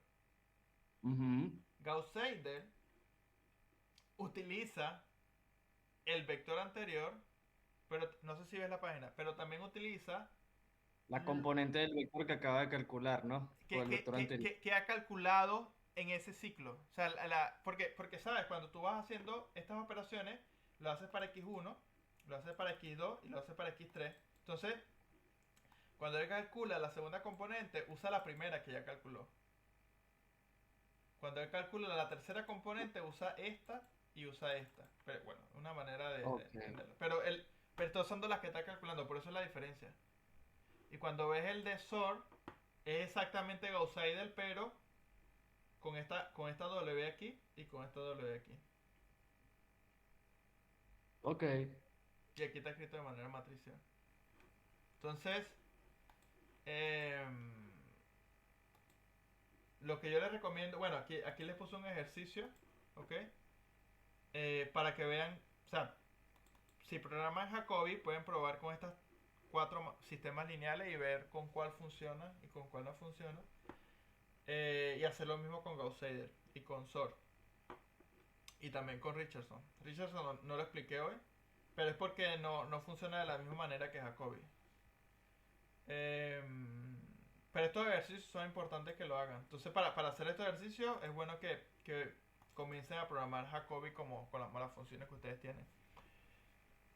Gauss-Seidel utiliza el vector anterior, pero no sé si ves la página, pero también utiliza La componente del vector que acaba de calcular, ¿no? O el vector anterior. que ha calculado en ese ciclo. O sea, porque sabes, cuando tú vas haciendo estas operaciones, lo haces para x1, lo haces para x2 y lo haces para x3. Entonces, cuando él calcula la segunda componente, usa la primera que ya calculó. Cuando él calcula la tercera componente, usa esta y usa esta. Pero bueno, una manera de entenderlo. Pero está usando las que está calculando, por eso es la diferencia. Y cuando ves el de SOR, es exactamente Gauss-Seidel, pero con esta W aquí y con esta W aquí. Ok. Y aquí está escrito de manera matricial. Entonces, lo que yo les recomiendo, bueno, aquí les puse un ejercicio, ¿ok? Para que vean, o sea, si programan Jacobi, pueden probar con estas 4 sistemas lineales y ver con cuál funciona y con cuál no funciona. Y hacer lo mismo con Gauss-Seidel y con SOR. Y también con Richardson. Richardson no lo expliqué hoy, pero es porque no funciona de la misma manera que Jacobi. Pero estos ejercicios son importantes que lo hagan. Entonces, para hacer estos ejercicios, es bueno que comiencen a programar Jacobi con las funciones que ustedes tienen.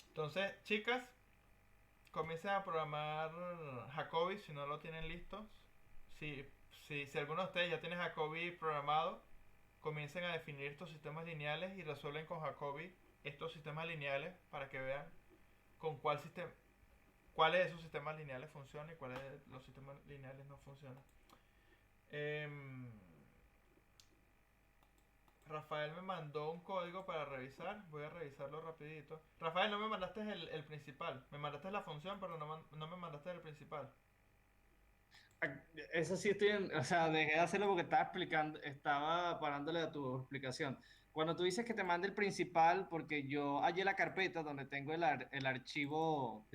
Entonces, chicas, comiencen a programar Jacobi si no lo tienen listos. Si alguno de ustedes ya tiene Jacobi programado, comiencen a definir estos sistemas lineales y resuelven con Jacobi estos sistemas lineales para que vean con cuáles de esos sistemas lineales funcionan y cuáles de los sistemas lineales no funcionan. Rafael me mandó un código para revisar. Voy a revisarlo rapidito. Rafael, no me mandaste el principal. Me mandaste la función, pero no me mandaste el principal. Eso sí o sea, dejé de hacerlo porque estaba parándole a tu explicación. Cuando tú dices que te mande el principal, porque yo hallé la carpeta donde tengo el archivo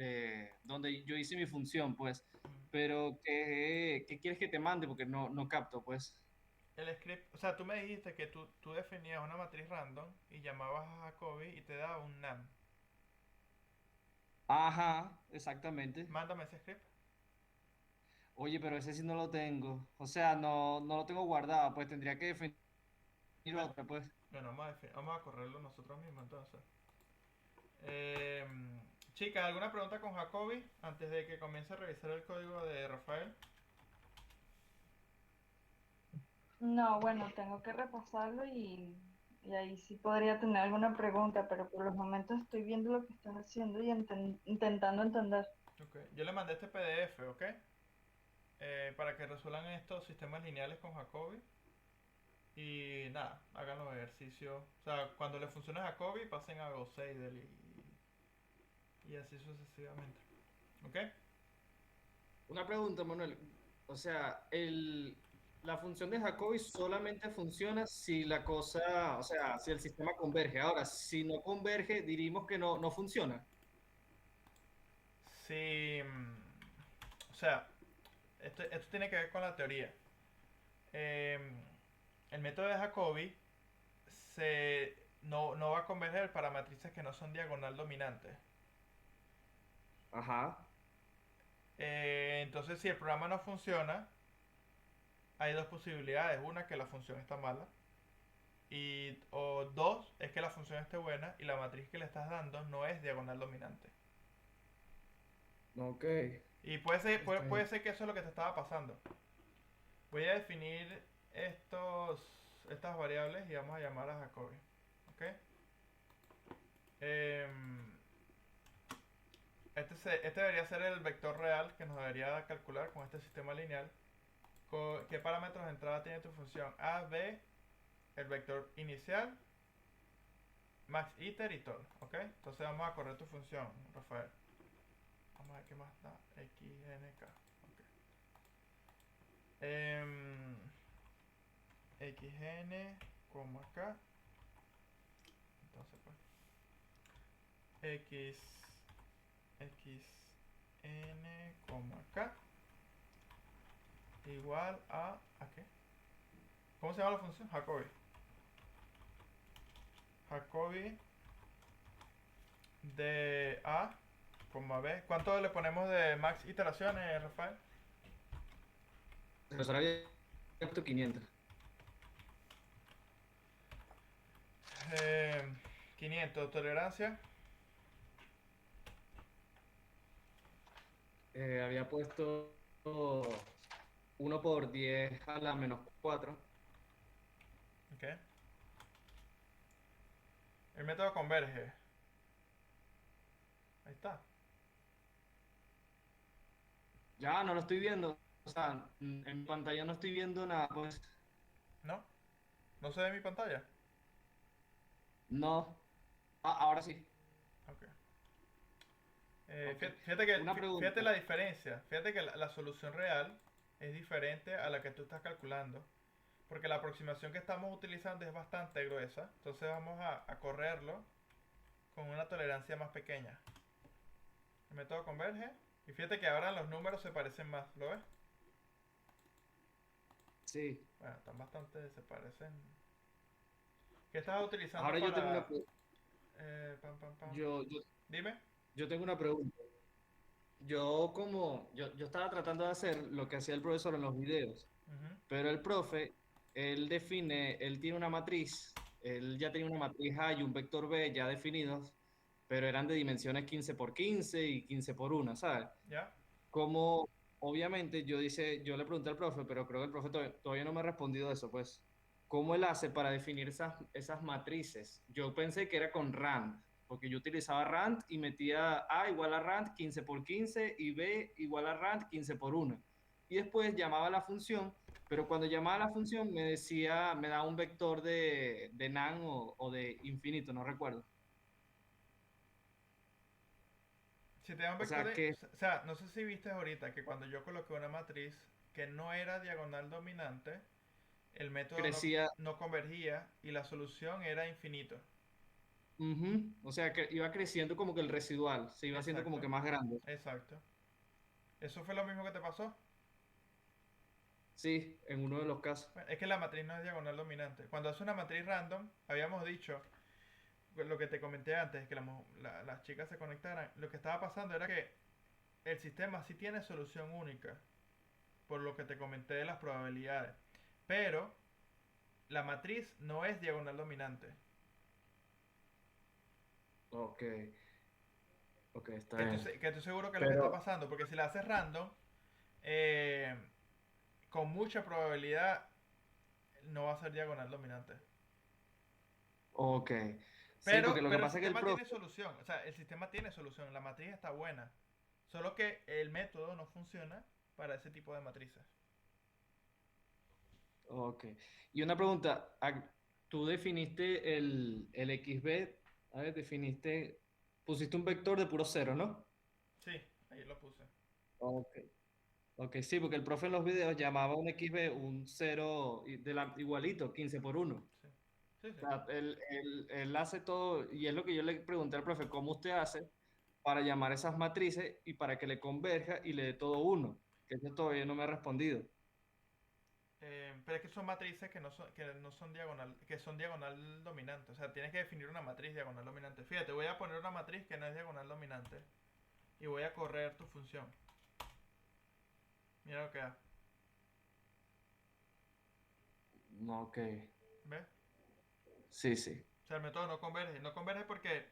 donde yo hice mi función, pues, pero ¿qué quieres que te mande? Porque no capto, pues. El script, o sea, tú me dijiste que tú definías una matriz random y llamabas a Jacobi y te daba un NaN. Ajá, exactamente. Mándame ese script. Oye, pero ese sí no lo tengo. O sea, no lo tengo guardado, pues tendría que definir otra, pues. Bueno, vamos a correrlo nosotros mismos entonces. Chicas, ¿alguna pregunta con Jacobi antes de que comience a revisar el código de Rafael? No, bueno, tengo que repasarlo y ahí sí podría tener alguna pregunta, pero por los momentos estoy viendo lo que están haciendo y intentando entender. Ok, yo le mandé este PDF, ¿ok? Para que resuelvan estos sistemas lineales con Jacobi. Y nada, hagan los ejercicios. O sea, cuando le funcione a Jacobi, pasen a Gauss-Seidel y así sucesivamente. ¿Ok? Una pregunta, Manuel. O sea, la función de Jacobi solamente funciona si la cosa, o sea, si el sistema converge. Ahora, si no converge, diríamos que no funciona. Sí. O sea, esto tiene que ver con la teoría. El método de Jacobi no va a converger para matrices que no son diagonal dominantes. Ajá. Entonces, si el programa no funciona, hay dos posibilidades. Una, que la función está mala. O dos, es que la función esté buena y la matriz que le estás dando no es diagonal dominante. Ok. Y puede ser, Está puede bien. ser que eso es lo que te estaba pasando. Voy a definir estas variables y vamos a llamar a Jacobi. ¿Ok? Em, este debería ser el vector real que nos debería calcular con este sistema lineal. ¿Qué parámetros de entrada tiene tu función? A, B, el vector inicial, max iter y todo. ¿Ok? Entonces vamos a correr tu función, Rafael. Vamos a ver qué más da. X, N, K. Ok. XN, como acá. Entonces, pues. XN, como acá. Igual ¿a qué? ¿Cómo se llama la función? Jacobi. Jacobi de A, como B. ¿Cuánto le ponemos de max iteraciones, Rafael? El profesor había puesto 500. 500, tolerancia. Había puesto 1 por 10 a la menos 4. Ok. El método converge. Ahí está. Ya no lo estoy viendo. O sea, en mi pantalla no estoy viendo nada, pues. ¿No? ¿No se ve mi pantalla? No. Ah, ahora sí. Ok. Ok. Una Fíjate pregunta. la diferencia. Fíjate que la solución real es diferente a la que tú estás calculando. Porque la aproximación que estamos utilizando es bastante gruesa. Entonces vamos a correrlo con una tolerancia más pequeña. El método converge. Y fíjate que ahora los números se parecen más. ¿Lo ves? Sí. Bueno, están bastante, se parecen. ¿Qué estás utilizando Ahora yo tengo para... pam, pam, pam. yo, yo, Dime. yo tengo una pregunta. Yo estaba tratando de hacer lo que hacía el profesor en los videos, Ujú. pero el profe, él tiene una matriz, él ya tenía una matriz A y un vector B ya definidos, pero eran de dimensiones 15 por 15 y 15 por 1, ¿sabes? ¿Ya? Como, obviamente, yo le pregunté al profe, pero creo que el profe todavía no me ha respondido eso, pues, ¿cómo él hace para definir esas matrices? Yo pensé que era con RAND, porque yo utilizaba RAND y metía A igual a RAND 15 por 15 y B igual a RAND 15 por 1. Y después llamaba a la función, pero cuando llamaba a la función me daba un vector de NaN o de infinito, no recuerdo. Si te da un O vector sea de... que O sea, no sé si viste ahorita que cuando yo coloqué una matriz que no era diagonal dominante, el método crecía. no convergía y la solución era infinito. Ujú. O sea, que iba creciendo como que el residual, se iba haciendo como Exacto, que más grande. exacto. ¿Eso fue lo mismo que te pasó? Sí, en uno de los casos. Bueno, es que la matriz no es diagonal dominante. Cuando hace una matriz random, habíamos dicho, lo que te comenté antes, que las chicas se conectaran, lo que estaba pasando era que el sistema sí tiene solución única, por lo que te comenté de las probabilidades. Pero la matriz no es diagonal dominante. Ok, ok, está Que bien. estoy seguro que es lo que está Pero, pasando, porque si la haces random, eh, con mucha probabilidad no va a ser diagonal dominante. ok. Sí, porque lo que Pero el pasa es que el sistema tiene profe, solución, o sea, el sistema tiene solución, la matriz está buena. Solo que el método no funciona para ese tipo de matrices. ok. Y una pregunta, tú definiste el XB, a ver, pusiste un vector de puro cero, ¿no? Sí, ahí lo puse. Ok. Ok, sí, porque el profe en los videos llamaba un XB un cero igualito, 15 por 1. Sí, sí, O sí. sea, él hace todo, y es lo que yo le pregunté al profe, ¿cómo usted hace para llamar esas matrices y para que le converja y le dé todo uno? Que eso todavía no me ha respondido. Pero es que son matrices que no son diagonal, que son diagonal dominante. O sea, tienes que definir una matriz diagonal dominante. Fíjate, voy a poner una matriz que no es diagonal dominante y voy a correr tu función. Mira lo que da. No, ok. ¿Ves? Sí, sí. O sea, el método no converge. No converge porque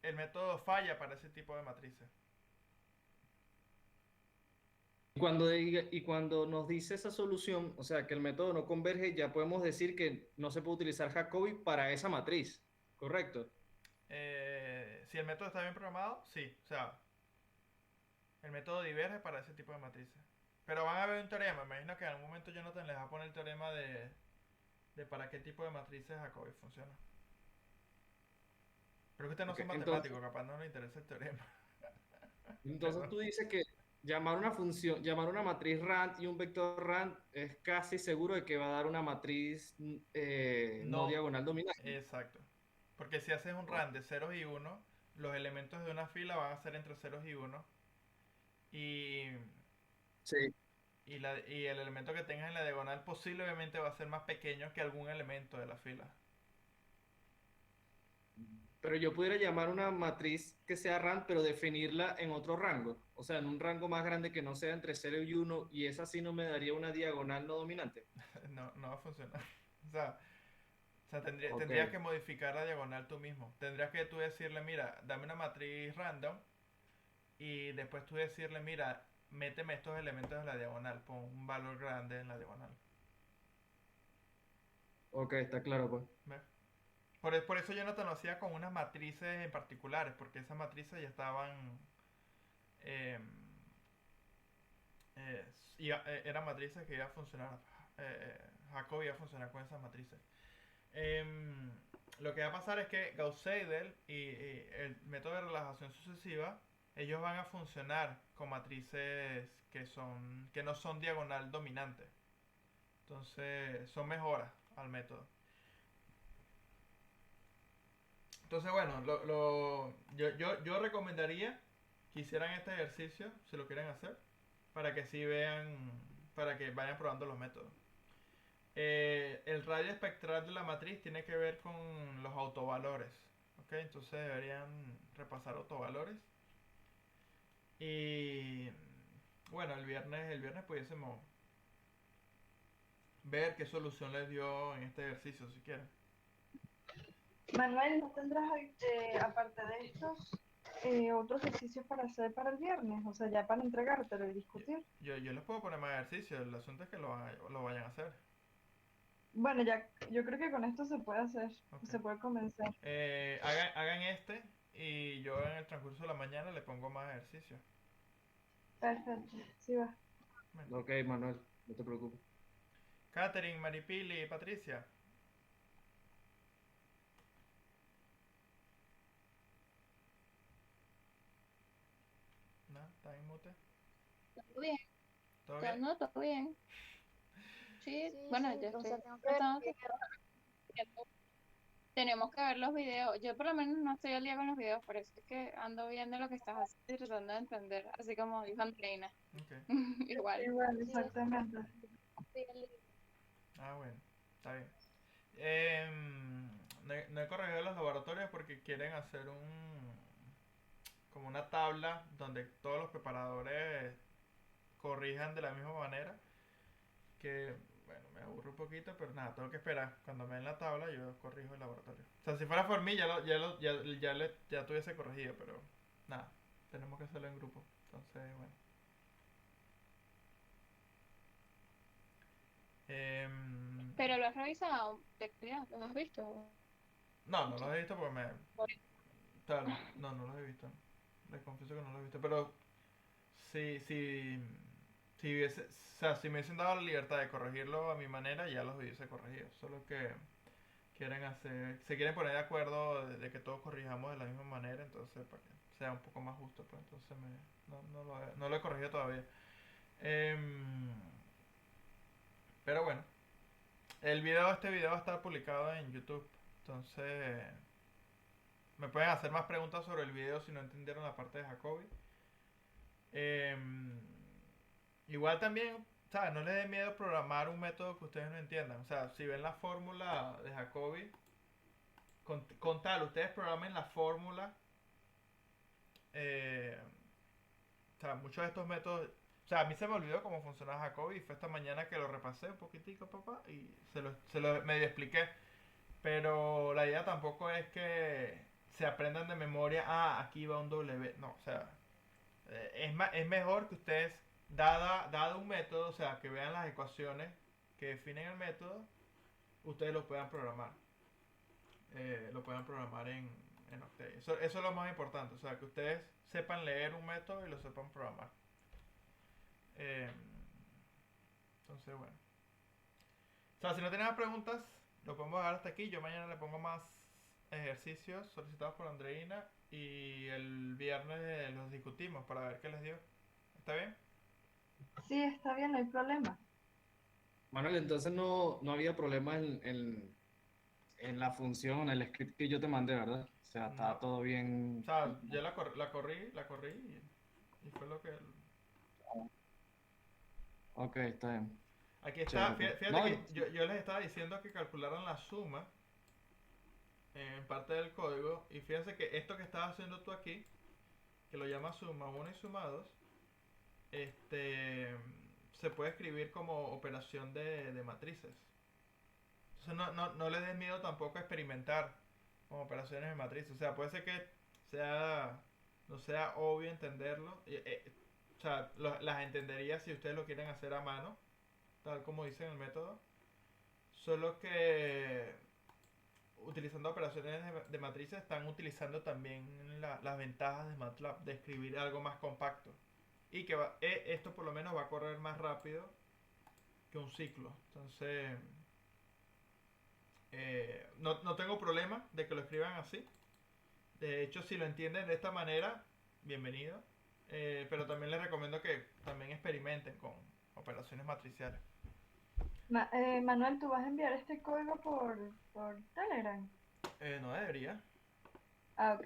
el método falla para ese tipo de matrices. Y cuando nos dice esa solución, o sea, que el método no converge, ya podemos decir que no se puede utilizar Jacobi para esa matriz, ¿correcto? Si el método está bien programado, sí. O sea, el método diverge para ese tipo de matrices. Pero van a ver un teorema. Me imagino que en algún momento Jonathan les va a poner el teorema de para qué tipo de matrices Jacobi funciona. Pero que ustedes no Ok, son entonces, matemáticos, capaz no les interesa el teorema. entonces Perdón. tú dices que llamar una matriz RAND y un vector RAND es casi seguro de que va a dar una matriz no No, diagonal dominante. exacto. Porque si haces un Oh, RAND de ceros y uno, los elementos de una fila van a ser entre ceros y uno. Y, sí. y el elemento que tengas en la diagonal posiblemente va a ser más pequeño que algún elemento de la fila. Pero yo pudiera llamar una matriz que sea RAND, pero definirla en otro rango. O sea, en un rango más grande que no sea entre cero y uno, y esa sí no me daría una diagonal no dominante. No, no va a funcionar. O sea, Ok, tendrías que modificar la diagonal tú mismo. Tendrías que tú decirle, mira, dame una matriz random y después tú decirle, mira, méteme estos elementos en la diagonal, pon un valor grande en la diagonal. ok, está claro, pues. ¿Ves? Por eso yo no te lo hacía con unas matrices en particulares, porque esas matrices ya estaban... eh, eran matrices que iban a funcionar. Jacob iba a funcionar con esas matrices. Em, lo que va a pasar es que Gauss-Seidel y el método de relajación sucesiva, ellos van a funcionar con matrices que no son diagonal dominante. Entonces, son mejoras al método. Entonces, bueno, yo recomendaría que hicieran este ejercicio, si lo quieren hacer, para que sí vean, para que vayan probando los métodos. El radio espectral de la matriz tiene que ver con los autovalores. ¿Ok? Entonces deberían repasar autovalores. Y bueno, el viernes pudiésemos ver qué solución les dio en este ejercicio, si quieren. Manuel, ¿no tendrás, aparte de estos, otros ejercicios para hacer para el viernes? O sea, ya para entregártelo y Yo, discutir. yo les puedo poner más ejercicios, el asunto es que lo vayan a hacer. Bueno, ya, yo creo que con esto se puede hacer, Ok. se puede convencer. Hagan este y yo en el transcurso de la mañana le pongo más ejercicios. Perfecto, sí va. Bueno. Ok, Manuel, no te preocupes. Catherine, Maripili, Patricia. ¿No? ¿Están en mute? Todo bien, ¿Todo bien? no, todo bien. Sí, Sí, bueno, sí, yo o estoy sea, tengo que ver tratando el de video. tenemos que ver los videos. Yo por lo menos no estoy al día con los videos, por eso es que ando viendo lo que estás haciendo y tratando de entender, así como dijo Andreina. Ok. Igual. Igual, Sí, o sea, exactamente. sí, el libro. Ah, bueno. Está bien. No he corregido los laboratorios porque quieren hacer como una tabla donde todos los preparadores corrijan de la misma manera. Que, bueno, me aburre un poquito, pero nada, tengo que esperar. Cuando me den la tabla, yo corrijo el laboratorio. O sea, si fuera por mí, ya tuviese corregido, pero nada, tenemos que hacerlo en grupo. Entonces, bueno. Em, Pero lo has revisado, ¿te creas? ¿Lo has visto? no, no los he visto porque me... Claro, no los he visto. Les confieso que no los he visto, pero o sea, si me hubiesen dado la libertad de corregirlo a mi manera, ya los hubiese corregido. Solo que se quieren poner de acuerdo de que todos corrijamos de la misma manera, entonces para que sea un poco más justo, pues entonces no lo he corregido todavía. Em, pero bueno, este video va a estar publicado en YouTube, entonces me pueden hacer más preguntas sobre el video si no entendieron la parte de Jacobi. Em, Igual también, ¿sabes? No les dé miedo programar un método que ustedes no entiendan. O sea, si ven la fórmula de Jacobi, con tal, ustedes programen la fórmula. eh, o sea, muchos de estos métodos. O sea, a mí se me olvidó cómo funcionaba Jacobi y fue esta mañana que lo repasé un poquitico, papá, y se lo medio expliqué. Pero la idea tampoco es que se aprendan de memoria, aquí va un W. No, o sea, es mejor que ustedes, dado un método, o sea, que vean las ecuaciones que definen el método, ustedes lo puedan programar. Lo puedan programar en Octave. Eso es lo más importante, o sea, que ustedes sepan leer un método y lo sepan programar. Eh, entonces, bueno. O sea, si no tienen más preguntas, lo podemos dejar hasta aquí. Yo mañana le pongo más ejercicios solicitados por Andreina y el viernes los discutimos para ver qué les dio. ¿Está bien? Sí, está bien, no hay problema. Manuel, entonces no había problema en la función, en el script que yo te mandé, ¿verdad? O sea, estaba No. todo bien. O sea, yo la corrí y fue lo que... Ok, está bien. Aquí está, Chévere, pues. fíjate No, que yo les estaba diciendo que calcularan la suma en parte del código y fíjense que esto que estás haciendo tú aquí, que lo llamas suma 1 y suma 2, este, se puede escribir como operación de matrices. Entonces no les des miedo tampoco a experimentar con operaciones de matrices. O sea, puede ser que no sea obvio entenderlo. O sea, las entendería si ustedes lo quieren hacer a mano, tal como dice en el método. Solo que utilizando operaciones de matrices están utilizando también las ventajas de MATLAB de escribir algo más compacto. Y que esto por lo menos va a correr más rápido que un ciclo. Entonces, no tengo problema de que lo escriban así. De hecho, si lo entienden de esta manera, bienvenido. Pero también les recomiendo que también experimenten con operaciones matriciales. Manuel, ¿tú vas a enviar este código por Telegram? No debería, Ah, ok.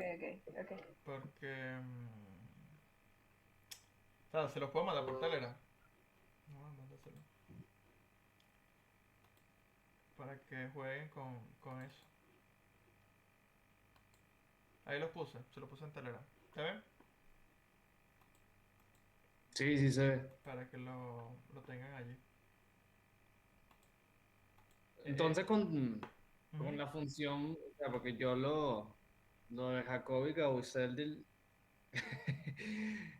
porque... o sea, se los puedo mandar por Telegram. No, mándaselo. Para que jueguen con eso. Ahí los puse, se los puse en Telegram. ¿Está bien? sí, sí se ve. Para que lo tengan allí. Entonces con Ujú. la función, o sea, porque yo lo de Jacobi y Gauss-Seldin,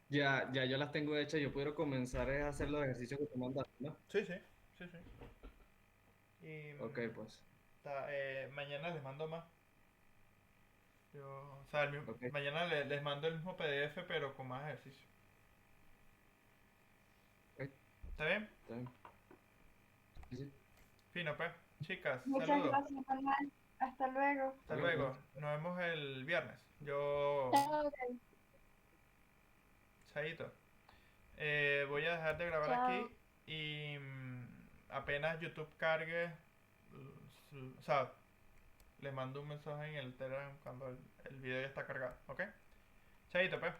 ya yo las tengo hechas, yo puedo comenzar a hacer los ejercicios que te mandaste, ¿no? Sí. Y Ok, pues. mañana les mando más. O sea, Ok, mañana les mando el mismo PDF pero con más ejercicio. ok, ¿Está bien? está bien. Sí, sí. Fino, pues. Chicas, Muchas saludos. gracias, Manuel. Hasta luego. Hasta Bueno, luego. pues. Nos vemos el viernes. Yo... Chao, Chaito. Voy a dejar de grabar aquí Chao. y apenas YouTube cargue, o sea, les mando un mensaje en el Telegram cuando el video ya está cargado, ¿ok? Chaito, pues.